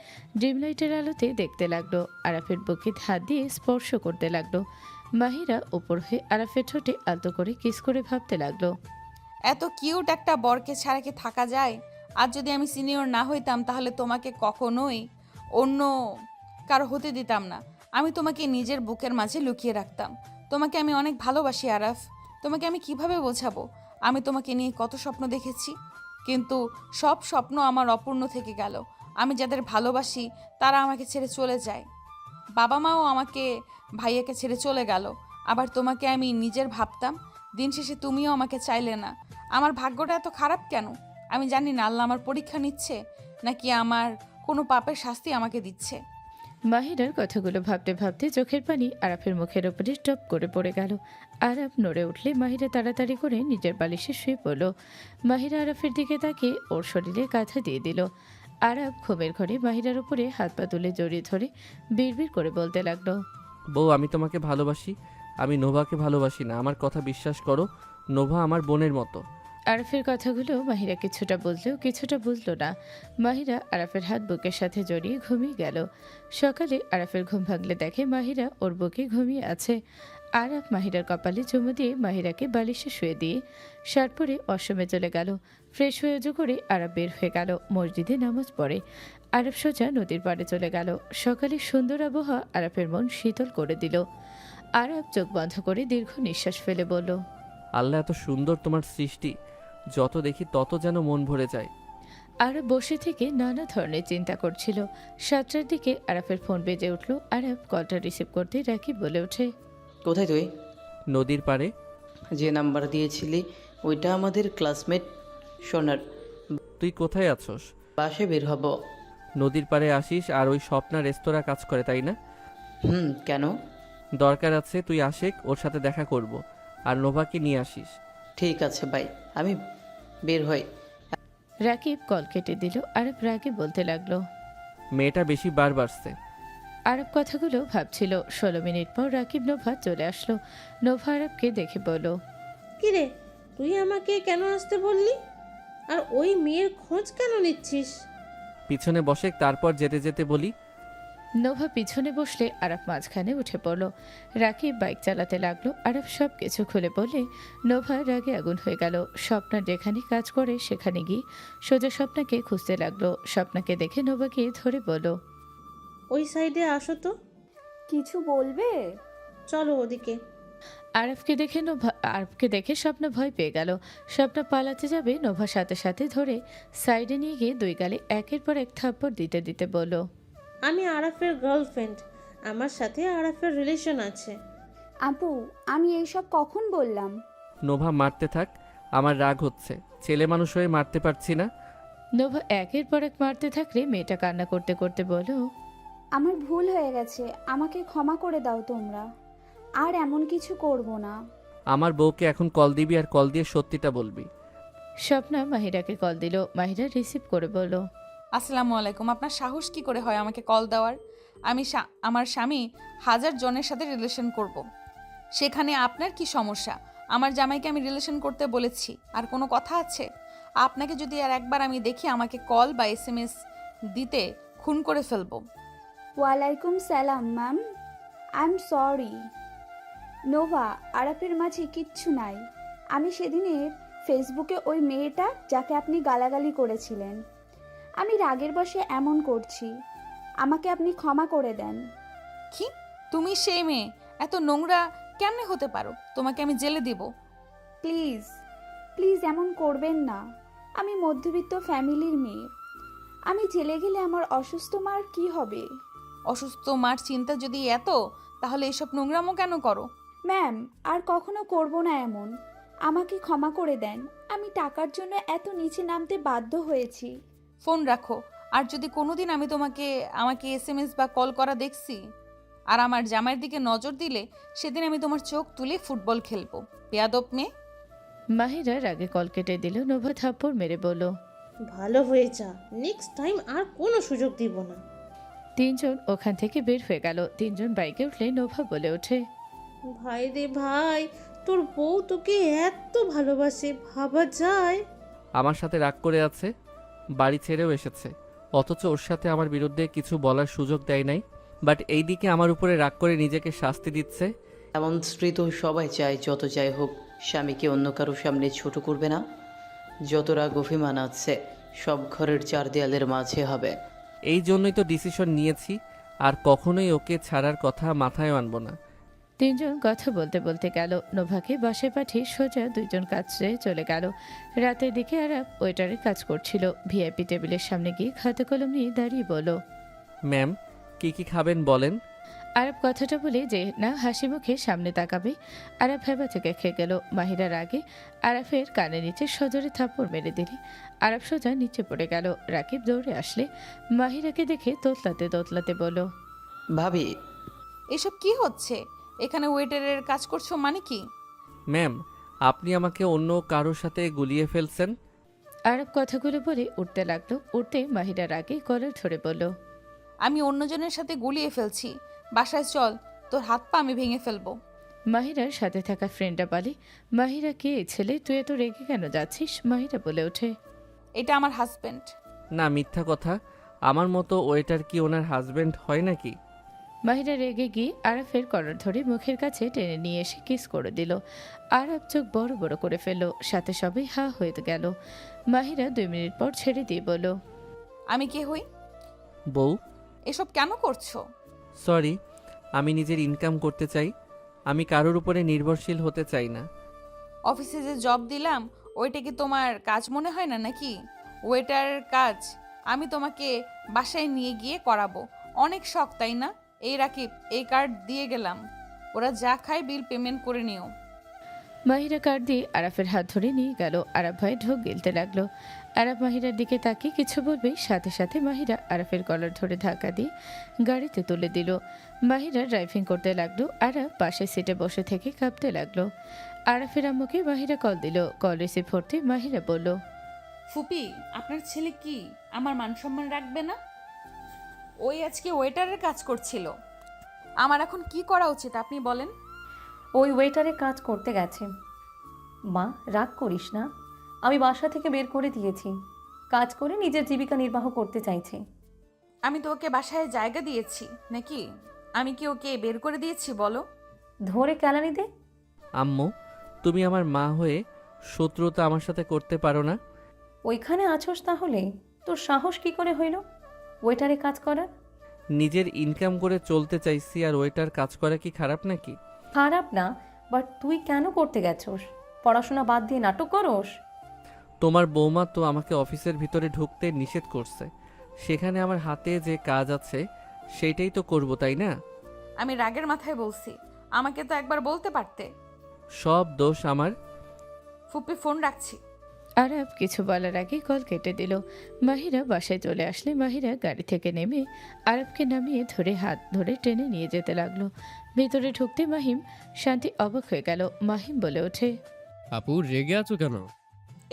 C: ডিম লাইটের আলোতে দেখতে লাগলো। আরাফের বুকে হাত দিয়ে স্পর্শ করতে লাগলো। মাহিরা উপর হয়ে আরাফের ঠোঁটে আলতো করে কিস করে ভাবতে লাগলো,
D: এত কিউট একটা বরকে ছাড়া কি থাকা যায়? আজ যদি আমি সিনিয়র না হইতাম তাহলে তোমাকে কখনোই অন্য কারো হতে দিতাম না। আমি তোমাকে নিজের বুকের মাঝে লুকিয়ে রাখতাম। তোমাকে আমি অনেক ভালোবাসি আরাফ। তোমাকে আমি কিভাবে বোঝাবো? আমি তোমাকে নিয়ে কত স্বপ্ন দেখেছি, কিন্তু সব স্বপ্ন আমার অপূর্ণ থেকে গেল। আমি যাদের ভালোবাসি তারা আমাকে ছেড়ে চলে যায়। বাবা মাও আমাকে, ভাইয়াকে ছেড়ে চলে গেল। আবার তোমাকে আমি নিজের ভাবতাম। দিন শেষে তুমিও আমাকে চাইলে না। আমার ভাগ্যটা এত খারাপ কেন? আমি জানি না আল্লাহ আমার পরীক্ষা নিচ্ছে, নাকি আমার কোনো পাপের শাস্তি আমাকে দিচ্ছে।
C: মাহিরার কথাগুলো ভাবতে ভাবতে চোখের পানি আরাফের মুখের উপরে টপ করে পড়ে গেল। আরাফ নড়ে উঠলে মাহিরা তাড়াতাড়ি করে নিজের বালিশে শুয়ে পড়ল। মাহিরা আরাফের দিকে তাকিয়ে ওর শরীরে কাঁথা দিয়ে দিল। আরাফ ঘুমের ঘরে মাহিরার উপরে হাত পা তুলে জড়িয়ে ধরে বিড়বিড় করে বলতে লাগলো,
B: বউ, আমি তোমাকে ভালোবাসি। আমি নোভাকে ভালোবাসি না। আমার কথা বিশ্বাস করো, নোভা আমার বোনের মতো।
C: আরাফের কথাগুলো মাহিরা কিছুটা বুঝলেও কিছুটা বুঝলো না। মাহিরা আরাফের হাত বুকের সাথে জড়িয়ে ঘুমিয়ে গেল। সকালে আরাফের ঘুম ভাঙলে দেখে মাহিরা ওর বুকে ঘুমিয়ে আছে। আরাফ মাহিরার কপালে চুমু দিয়ে মাহিরাকে বালিশে শুয়ে দিয়ে শার্ট পরে অসমে চলে গেল। ফ্রেশ হয়ে উজু করে আরাফ বের হয়ে গেল। মসজিদে নামাজ পড়ে আরাফ সোজা নদীর পাড়ে চলে গেল। সকালে সুন্দর আবহাওয়া আরাফের মন শীতল করে দিল। আরাফ চোখ বন্ধ করে দীর্ঘ নিঃশ্বাস ফেলে বলল,
B: আল্লাহ এত সুন্দর তোমার সৃষ্টি, যত দেখি তত যেন মন ভরে যায়।
C: আরাফ বসে থেকে নানা ধরনের চিন্তা করছিল। 7টার দিকে আরাফের ফোন বেজে উঠল। আরাফ কলটা রিসিভ করতে রাকিব বলে ওঠে,
H: কোথায় তুই?
B: নদীর পাড়ে।
H: যে নাম্বার দিয়েছিলি ওইটা আমাদের ক্লাসমেট সোনার।
B: তুই কোথায় আছোস?
H: বাসে বের হব।
B: নদীর পাড়ে আসিস আর ওই স্বপ্না রেস্তোরাঁ কাজ করে, তাই না?
H: কেন?
B: দরকার আছে, তুই আশেক, ওর সাথে দেখা করব। আর নোভাকে নিয়ে আসিস।
H: ঠিক আছে ভাই, আমি বের হই।
C: রাকিব কল কেটে দিল। আরাফ রাগে বলতে লাগলো,
B: মেয়েটা বেশি বার বাড়ছে।
C: আরব কথাগুলো ভাবছিল। 16 মিনিট পর রাকিব নোভা চলে আসলো। নোভা আরবকে দেখে বলল,
I: কিরে, তুই আমাকে কেন আসতে বললি? আর ওই মেয়ের খোঁজ কেন নিচ্ছিস?
B: পিছনে বসে, তারপর যেতে যেতে বলি।
C: নোভা পিছনে বসলে আরব মাঝখানে উঠে পড়ল। রাকিব বাইক চালাতে লাগলো। আরব সব কিছু খুলে বলে নোভা রাগে আগুন হয়ে গেল। স্বপ্না যেখানে কাজ করে সেখানে গিয়ে সোজা স্বপ্নাকে খুঁজতে লাগলো। স্বপ্নাকে দেখে নোভাকে ধরে বলল,
I: ওই সাইডে আসো তো।
A: কিছু বলবে?
I: চলো ওদিকে।
C: আরবকে দেখে স্বপ্না ভয় পেয়ে গেল। স্বপ্না পালাতে যাবে, নোভা সাথে সাথে ধরে সাইডে নিয়ে গিয়ে দুই গালে একের পর এক থাপ্পড় দিতে দিতে বলল,
I: আমি আরাফের গার্লফ্রেন্ড, আমার সাথে আরাফের রিলেশন আছে।
A: আপু, আমি এইসব কখন বললাম?
B: নোভা মারতে থাক, আমার রাগ হচ্ছে। ছেলে মানুষ হয়ে মারতে পারছি না।
C: নোভা একের পর এক মারতে থাকলে মেয়েটা কান্না করতে করতে বলো,
A: আমার ভুল হয়ে গেছে, আমাকে ক্ষমা করে দাও তোমরা। আর এমন কিছু করব না।
B: আমার বউকে এখন কল দিবি আর কল দিয়ে সত্যিটা বলবি।
C: স্বপ্না মাহিরাকে কল দিল। মাহিরা রিসিভ করে বলল,
D: আসসালামু আলাইকুম। আপনার সাহস কি করে হয় আমাকে কল দেওয়ার? আমার স্বামী 1000 জনের সাথে রিলেশন করব। সেখানে আপনার কি সমস্যা? আমার জামাইকে আমি রিলেশন করতে বলেছি, আর কোনো কথা আছে? আপনাকে যদি আর একবার আমি দেখি আমাকে কল বা SMS দিতে খুন করে ফেলবো।
A: ওয়ালাইকুম সালাম ma'am, I am sorry. Nova, আরাফের মাঝে কিচ্ছু নাই। আমি সেদিনের ফেসবুকে ওই মেয়েটা যাকে আপনি গালাগালি করেছিলেন, আমি রাগের বশে এমন করছি। আমাকে আপনি ক্ষমা করে দেন।
D: কি? তুমি সেই মেয়ে? এত নোংরা কেমনে হতে পারো? তোমাকে আমি জেলে দিব।
A: প্লিজ প্লিজ এমন করবেন না। আমি মধ্যবিত্ত ফ্যামিলির মেয়ে। আমি জেলে গেলে আমার অসুস্থ মার কি হবে?
D: অসুস্থ মার চিন্তা যদি এত, তাহলে এসব নোংরামো কেন করো?
A: ম্যাম, আর কখনো করব না এমন। আমাকে ক্ষমা করে দেন। আমি টাকার জন্য এত নিচে নামতে বাধ্য হয়েছি।
D: ফোন রাখো। আর যদি কোনোদিন আমি আমাকে SMS বা কল করা দেখছি আর আমার জামাইয়ের দিকে নজর দিলে, সেদিন আমি তোমার চোখ তুলে ফুটবল খেলবো। বেয়াদব মেয়ে।
C: মাহিরা রাগে কল কেটে দিল। নোভা থাপ্পড় মেরে বলল,
I: ভালো হয়ে যা, নেক্সট টাইম আর কোনো সুযোগ দিব না।
C: 3 জন ওখান থেকে বের হয়ে গেল। 3 জন বাইকে উঠলে নোভা বলে ওঠে,
I: ভাই রে ভাই, তোর বউ তোকে এত ভালোবাসে, ভাবা যায়?
B: আমার সাথে রাগ করে আছে, বাড়ি ছেড়েও এসেছে, অথচ ওর সাথে আমার বিরুদ্ধে কিছু বলার সুযোগ দেয় নাই। বাট এই দিকে আমার উপরে রাগ করে নিজেকে শাস্তি দিচ্ছে।
H: এমন স্ত্রী তো সবাই চায়, যত যাই হোক স্বামীকে অন্য কারো সামনে ছোট করবে না। যত রাগ অভিমান আছে সব ঘরের চার দেয়ালের মাঝে হবে।
B: এই জন্যই তো ডিসিশন নিয়েছি, আর কখনোই ওকে ছাড়ার কথা মাথায় আনবো না।
C: তিনজন কথা বলতে বলতে গেল। নোভাকে বাসে পাঠিয়ে সোজা দুইজন কাজে চলে গেল। রাতের দিকে আরাপ ওয়েটারের কাজ করছিল। ভিআইপি টেবিলের সামনে গিয়ে খাতা কলম নিয়ে দাঁড়িয়ে বলল,
B: ম্যাম, কি খাবেন বলেন?
C: আরব কথাটা বলে যে না হাসি মুখে সামনে তাকাবে, আরব ভেবা থেকে খেয়ে গেল। মাহিরার আগে আরাফের কানে নিচে সজোরে থাপ্পড় মেরে দিলে আরব সোজা নিচে পড়ে গেল। রাকিব দৌড়ে আসলে মাহিরাকে দেখে তোতলাতে তোতলাতে বলল,
H: ভাবি,
D: এসব কি হচ্ছে? এখানে ওয়েটারের কাজ করছো মানে কি?
B: ম্যাম, আপনি আমাকে অন্য কারোর সাথে গুলিয়ে ফেলছেন।
C: আরব কথাগুলো বলে উঠতে লাগলো। উঠতে মাহিরার আগে কলার ধরে বলল,
D: আমি অন্যজনের সাথে গুলিয়ে ফেলছি। বাসায় চল, তোর হাত পা আমি ভেঙে ফেলবো।
C: মাহিরার সাথে থাকা ফ্রেন্ডটা বলে, মাহিরা কে এই ছেলে, তুই এত রেগে কেন যাচ্ছিস? মাহিরা বলে ওঠে,
D: এটা আমার হাজবেন্ড।
B: না, মিথ্যা কথা। আমার মতো ওয়েটার কি ওনার হাজবেন্ড হয় নাকি?
C: মাহিরা রেগে গিয়ে আরাফের কলার ধরে মুখের কাছে টেনে নিয়ে এসে কিস করে দিল। আরাফ চোখ বড় বড় করে ফেলল। সাথে সবাই হা হয়ে গেল। মাহিরা 2 মিনিট পর ছেড়ে দিয়ে বলল,
D: আমি কে হই?
B: বউ।
D: এসব কেন করছো?
B: সরি, আমি নিজের ইনকাম করতে চাই। আমি কারোর উপরে নির্ভরশীল হতে চাই না।
D: অফিসে যে জব দিলাম ওইটা কি তোমার কাজ মনে হয় না নাকি? ওয়েটারের কাজ আমি তোমাকে বাসায় নিয়ে গিয়ে করাবো। অনেক শখ, তাই না? এই রাকিব, এই কার্ড দিয়ে গেলাম, ওরা যা খায় বিল পেমেন্ট করে নিও।
C: মাহিরা কার্ড দিয়ে আরাফের হাত ধরে নিয়ে গেল। আরাফ ভাই ঢোক গিলতে লাগলো। আরাফ মাহিরার দিকে তাকিয়ে কিছু বলবেই সাথে সাথে মাহিরা আরাফের কলার ধরে ধাক্কা দিয়ে গাড়িতে তুলে দিল। মাহিরা ড্রাইভিং করতে লাগলো। আরাফ পাশের সিটে বসে থেকে কাঁপতে লাগলো। আরাফের আম্মুকে মাহিরা কল দিল। কল রিসিভ করতে মাহিরা বলল,
D: ফুপি, আপনার ছেলে কি আমার মান সম্মান রাখবে না? ওই আজকে ওয়েটারের কাজ করছিল। আমার এখন কি করা উচিত আপনি বলেন?
A: ওই ওয়েটারে কাজ করতে গেছে। মা, রাগ করিস না, আমি বাসা থেকে বের করে দিয়েছি। কাজ করে নিজের জীবিকা নির্বাহ করতে চাইছে।
D: আমি তো ওকে বাসায় জায়গা দিয়েছি নাকি? আমি কি ওকে বের করে দিয়েছি বলো?
A: ধরে কেলানি দে।
B: আম্মু, তুমি আমার মা হয়ে শত্রুতা আমার সাথে করতে পারো না?
A: ওইখানে আছোস তাহলে তোর সাহস কি করে হইল ওয়েটারে কাজ করার?
B: নিজের ইনকাম করে চলতে চাইছি, আর ওয়েটার কাজ করা কি খারাপ নাকি?
A: খারাপ না, বাট তুই কেন করতে গেছোস? পড়াশোনা বাদ দিয়ে নাটক করোস?
B: তোমার বৌমা তো আমাকে অফিসের ভিতরে ঢুকতে নিষেধ করছে। সেখানে আমার হাতে যে কাজ আছে সেইটাই তো করব, তাই না?
D: আমি রাগের মাথায় বলছি, আমাকে তো একবার বলতে পারতে।
B: সব দোষ আমার।
D: ফুপি, ফোন রাখছি।
C: আরাফ কিছু বলার আগে কল কেটে দিল। মাহিরা বাসায় চলে আসলে মাহিরা গাড়ি থেকে নেমে আরাফকে নামিয়ে ধরে হাত ধরে টেনে নিয়ে যেতে লাগলো। ভেতরে ঢুকতে মাহিম শান্তি অবাক হয়ে গেল। মাহিম বলে ওঠে,
F: আপু, রেগে আছো কেন?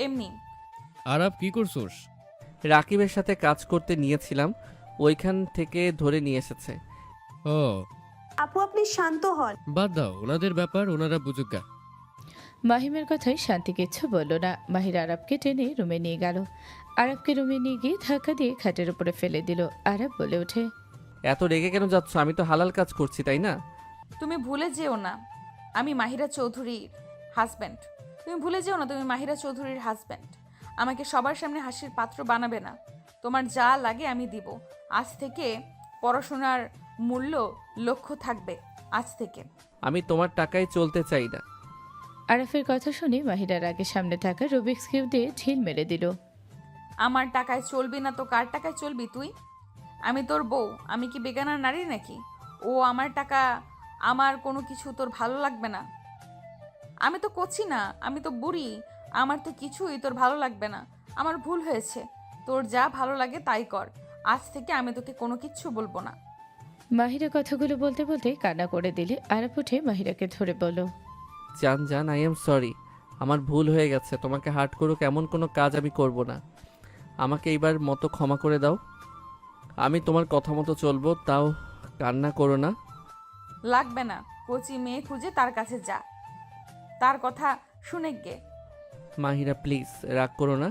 D: এমনি।
F: আরাপ, কি করছোস?
B: রাকিবের সাথে কাজ করতে নিয়েছিলাম, ওইখান থেকে ধরে নিয়ে এসেছে।
F: ও,
E: আপু, আপনি শান্ত হন।
F: বাদ দাও, ওনাদের ব্যাপার, ওনারা বুঝুক।
C: মাহিমের কথায় শান্তি কিচ্ছু বলল না। মাহির আরাবকে টেনে রুমে নিয়ে গেল। আরাবকে রুমে নিয়ে গিয়ে ধাক্কা দিয়ে খাটের উপরে ফেলে দিল। আরাব বলে ওঠে,
B: এত রেগে কেন যাচ্ছ? আমি তো হালাল কাজ করছি, তাই না?
D: তুমি ভুলে যেও না আমি মাহিরা চৌধুরীর হাজব্যান্ড। তুমি ভুলে যেও না তুমি মাহিরা চৌধুরীর হাজব্যান্ড। আমাকে সবার সামনে হাসির পাত্র বানাবে না। তোমার যা লাগে আমি দিব। আজ থেকে পড়াশোনার মূল্য লক্ষ্য থাকবে। আজ থেকে
B: আমি তোমার টাকায় চলতে চাই না।
C: আরাফের কথা শুনে মাহিরার আগে সামনে থাকা রুবিক্স কিউব দিয়ে ঢিল মেরে দিল।
D: আমার টাকায় চলবি না তো কার টাকায় চলবি তুই? আমি তোর বউ, আমি কি বেগানা নারী নাকি? ও আমার টাকা, আমার কোনো কিছু তোর ভালো লাগবে না? আমি তো করছি না, আমি তো বুড়ি, আমার তো কিছুই তোর ভালো লাগবে না। আমার ভুল হয়েছে, তোর যা ভালো লাগে তাই কর। আজ থেকে আমি তোকে কোনো কিচ্ছু বলবো না।
C: মাহিরা কথাগুলো বলতে বলতে কান্না করে দিলে আরাফ উঠে মাহিরাকে ধরে বলল,
B: জান, আই এম সরি। আমার ভুল হয়ে গেছে। তোমাকে হার্ট করুক এমন কোনো কাজ আমি করব না। আমাকে এইবার মতো ক্ষমা করে দাও। আমি তোমার কথা মতো চলবো, তাও কান্না করো না।
D: লাগবে না, কচি মেয়ে খুঁজে তার কাছে যা, তার কথা শুনে গে।
B: মাহিরা, প্লিজ রাগ করো না।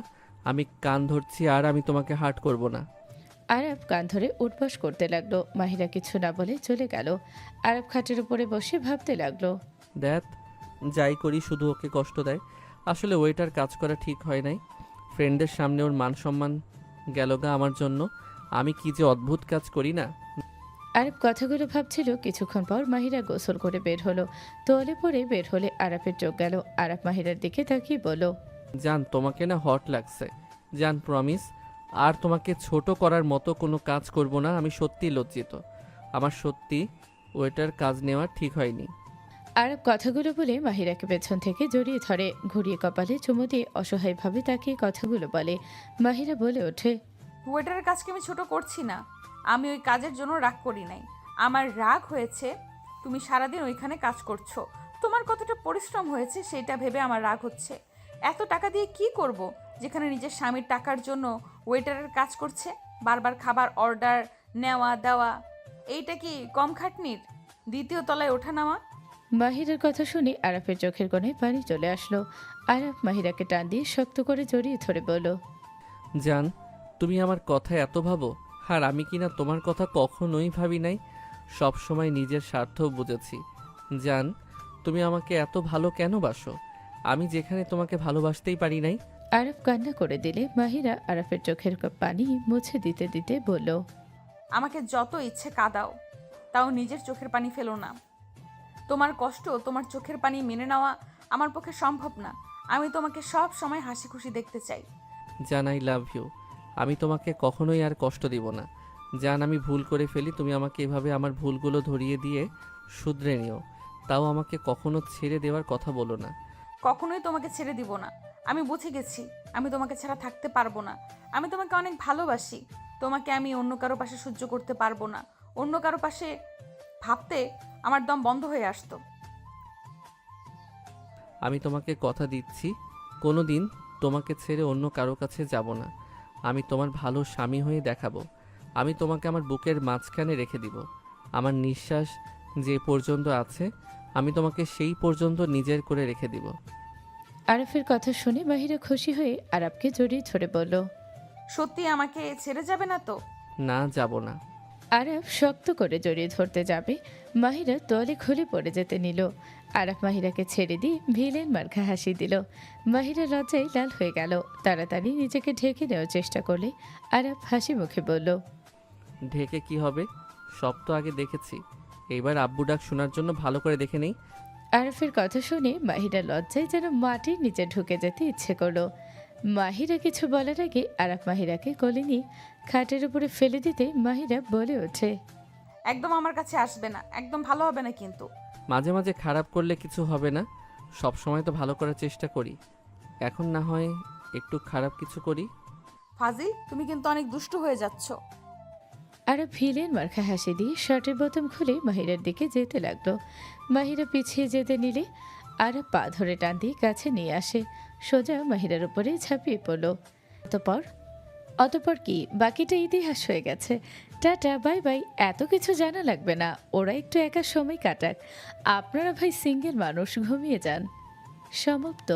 B: আমি কান ধরছি, আর আমি তোমাকে হার্ট করব না।
C: আরাফ কান ধরে উঠবস করতে লাগলো। মাহিরা কিছু না বলে চলে গেল। আরাফ খাটের উপরে বসে ভাবতে লাগলো,
B: দেখ, যাই করি শুধু ওকে কষ্ট দেয়। আসলে ওয়েটার কাজ করা ঠিক হয় নাই। ফ্রেন্ডের সামনে ওর মান সম্মান গেল গা আমার জন্য। আমি কি যে অদ্ভুত কাজ করি না।
C: আরব কথাগুলো ভাবছিল। কিছুক্ষণ পর মাহিরা গোসল করে বের হলো। তোয়ালে পরে বের হলে আরাফের চোখ গেল। আরাফ মাহিরার দিকে তাকিয়ে বলল,
B: জান তোমাকে না হট লাগছে। জান প্রমিস আর তোমাকে ছোট করার মতো কোনো কাজ করব না। আমি সত্যি লজ্জিত। আমার সত্যি ওয়েটার কাজ নেওয়া ঠিক হয়নি।
C: আরব কথাগুলো বলে মাহিরাকে পেছন থেকে জড়িয়ে ধরে, ঘুরিয়ে কপালে চুমু দিয়ে অসহায়ভাবে তাকিয়ে কথাগুলো বলে। মাহিরা বলে ওঠে,
D: ওয়েটারের কাজকে আমি ছোট করছি না। আমি ওই কাজের জন্য রাগ করি নাই। আমার রাগ হয়েছে তুমি সারাদিন ওইখানে কাজ করছো, তোমার কতটা পরিশ্রম হয়েছে সেটা ভেবে আমার রাগ হচ্ছে। এত টাকা দিয়ে কি করব যেখানে নিজের স্বামীর টাকার জন্য ওয়েটারের কাজ করছে, বারবার খাবার অর্ডার নেওয়া দেওয়া। এইটা কি কম খাটনির? দ্বিতীয় তলায় ওঠা নামা।
C: মাহিরার কথা শুনে আরাফের চোখের কোণে পানি চলে আসলো। আরাফ মাহিরাকে টান দিয়ে শক্ত করে জড়িয়ে ধরে বলল,
B: জান তুমি আমার কথা এত ভাবো, আর আমি কিনা তোমার কথা কখনোই ভাবি নাই। সব সময় নিজের স্বার্থ বুঝেছি। জান তুমি আমাকে এত ভালো কেন বাসো? আমি যেখানে তোমাকে ভালোবাসতেই পারি নাই।
C: আরাফ কান্না করে দিলে মাহিরা আরাফের চোখের পানি মুছে দিতে দিতে বলল,
D: আমাকে যত ইচ্ছে কাঁদাও, তাও নিজের চোখের পানি ফেলো না। তোমার কষ্ট, তোমার চোখের পানি মেনে নেওয়া আমার পক্ষে সম্ভব না। আমি তোমাকে সব সময় হাসি খুশি দেখতে চাই।
B: জান আই লাভ ইউ। আমি তোমাকে কখনোই আর কষ্ট দিব না। জান আমি ভুল করে ফেলি, তুমি আমাকে এভাবে আমার ভুলগুলো ধরিয়ে দিয়ে শুধরে নিও। তাও আমাকে কখনো ছেড়ে দেওয়ার কথা বলো না।
D: কখনোই তোমাকে ছেড়ে দিব না। আমি বুঝে গেছি আমি তোমাকে ছাড়া থাকতে পারবো না। আমি তোমাকে অনেক ভালোবাসি। তোমাকে আমি অন্য কারো পাশে সহ্য করতে পারবো না। অন্য কারো পাশে ভাবতে আমার দম বন্ধ হয়ে আসতো।
B: আমি তোমাকে কথা দিচ্ছি, কোনো দিন তোমাকে ছেড়ে অন্য কারো কাছে যাব না। আমি তোমার ভালো স্বামী হয়ে দেখাবো। আমি তোমাকে আমার বুকের মাঝখানে রেখে দিব। আমার নিঃশ্বাস যে পর্যন্ত আছে আমি তোমাকে সেই পর্যন্ত নিজের করে রেখে দিব।
C: আরাফের কথা শুনে মাহিরা খুশি হয়ে আরাফকে জড়িয়ে ধরে বলল,
D: সত্যি আমাকে ছেড়ে যাবে না তো?
B: না যাব না।
C: আরাফ শক্ত করে জড়িয়ে ধরতে যাবে, মাহিরা তোয়ালে খুলে পড়ে যেতে নিল। আরাফ মাহিরাকে ছেড়ে দিয়ে ভিলেন মার্কা হাসি দিল। মাহিরা লজ্জায় লাল হয়ে গেল। তাড়াতাড়ি নিজেকে ঢেকে নেওয়ার চেষ্টা করলে আরাফ হাসি মুখে বলল,
B: ঢেকে কি হবে? সব তো আগে দেখেছি। এইবার আব্বু ডাক শোনার জন্য ভালো করে দেখে নেই।
C: আরাফের কথা শুনে মাহিরা লজ্জায় যেন মাটির নিচে ঢুকে যেতে ইচ্ছে করলো। মাহিরা কিছু বলার আগে আরাফ মাহিরাকে কোলে নিয়ে খাটের উপরে ফেলে দিতে মাহিরা বলে ওঠে,
D: একদম আমার কাছে আসবে না, একদম ভালো হবে না কিন্তু।
B: মাঝে মাঝে খারাপ করলে কিছু হবে না। সব সময় তো ভালো করার চেষ্টা করি। এখন না হয় একটু খারাপ কিছু করি।
D: ফাজিল, তুমি কিন্তু অনেক দুষ্টু হয়ে যাচ্ছ।
C: আরাফ ভিলেন মার্কা হাসি দিয়ে শার্টের বোতাম খুলে মাহিরার দিকে যেতে লাগলো। মাহিরা পিছিয়ে যেতে নিলে আরাফ পা ধরে টান দিয়ে কাছে নিয়ে আসে, সোজা মাহিরার উপরে ঝাঁপিয়ে পড়ল। অতপর কি বাকিটা ইতিহাস হয়ে গেছে। Tata, bye bye. এত কিছু জানা লাগবে না, ওরা একটু একা সময় কাটাক। আপনারা ভাই সিঙ্গেল মানুষ, ঘুমিয়ে যান। সমাপ্ত।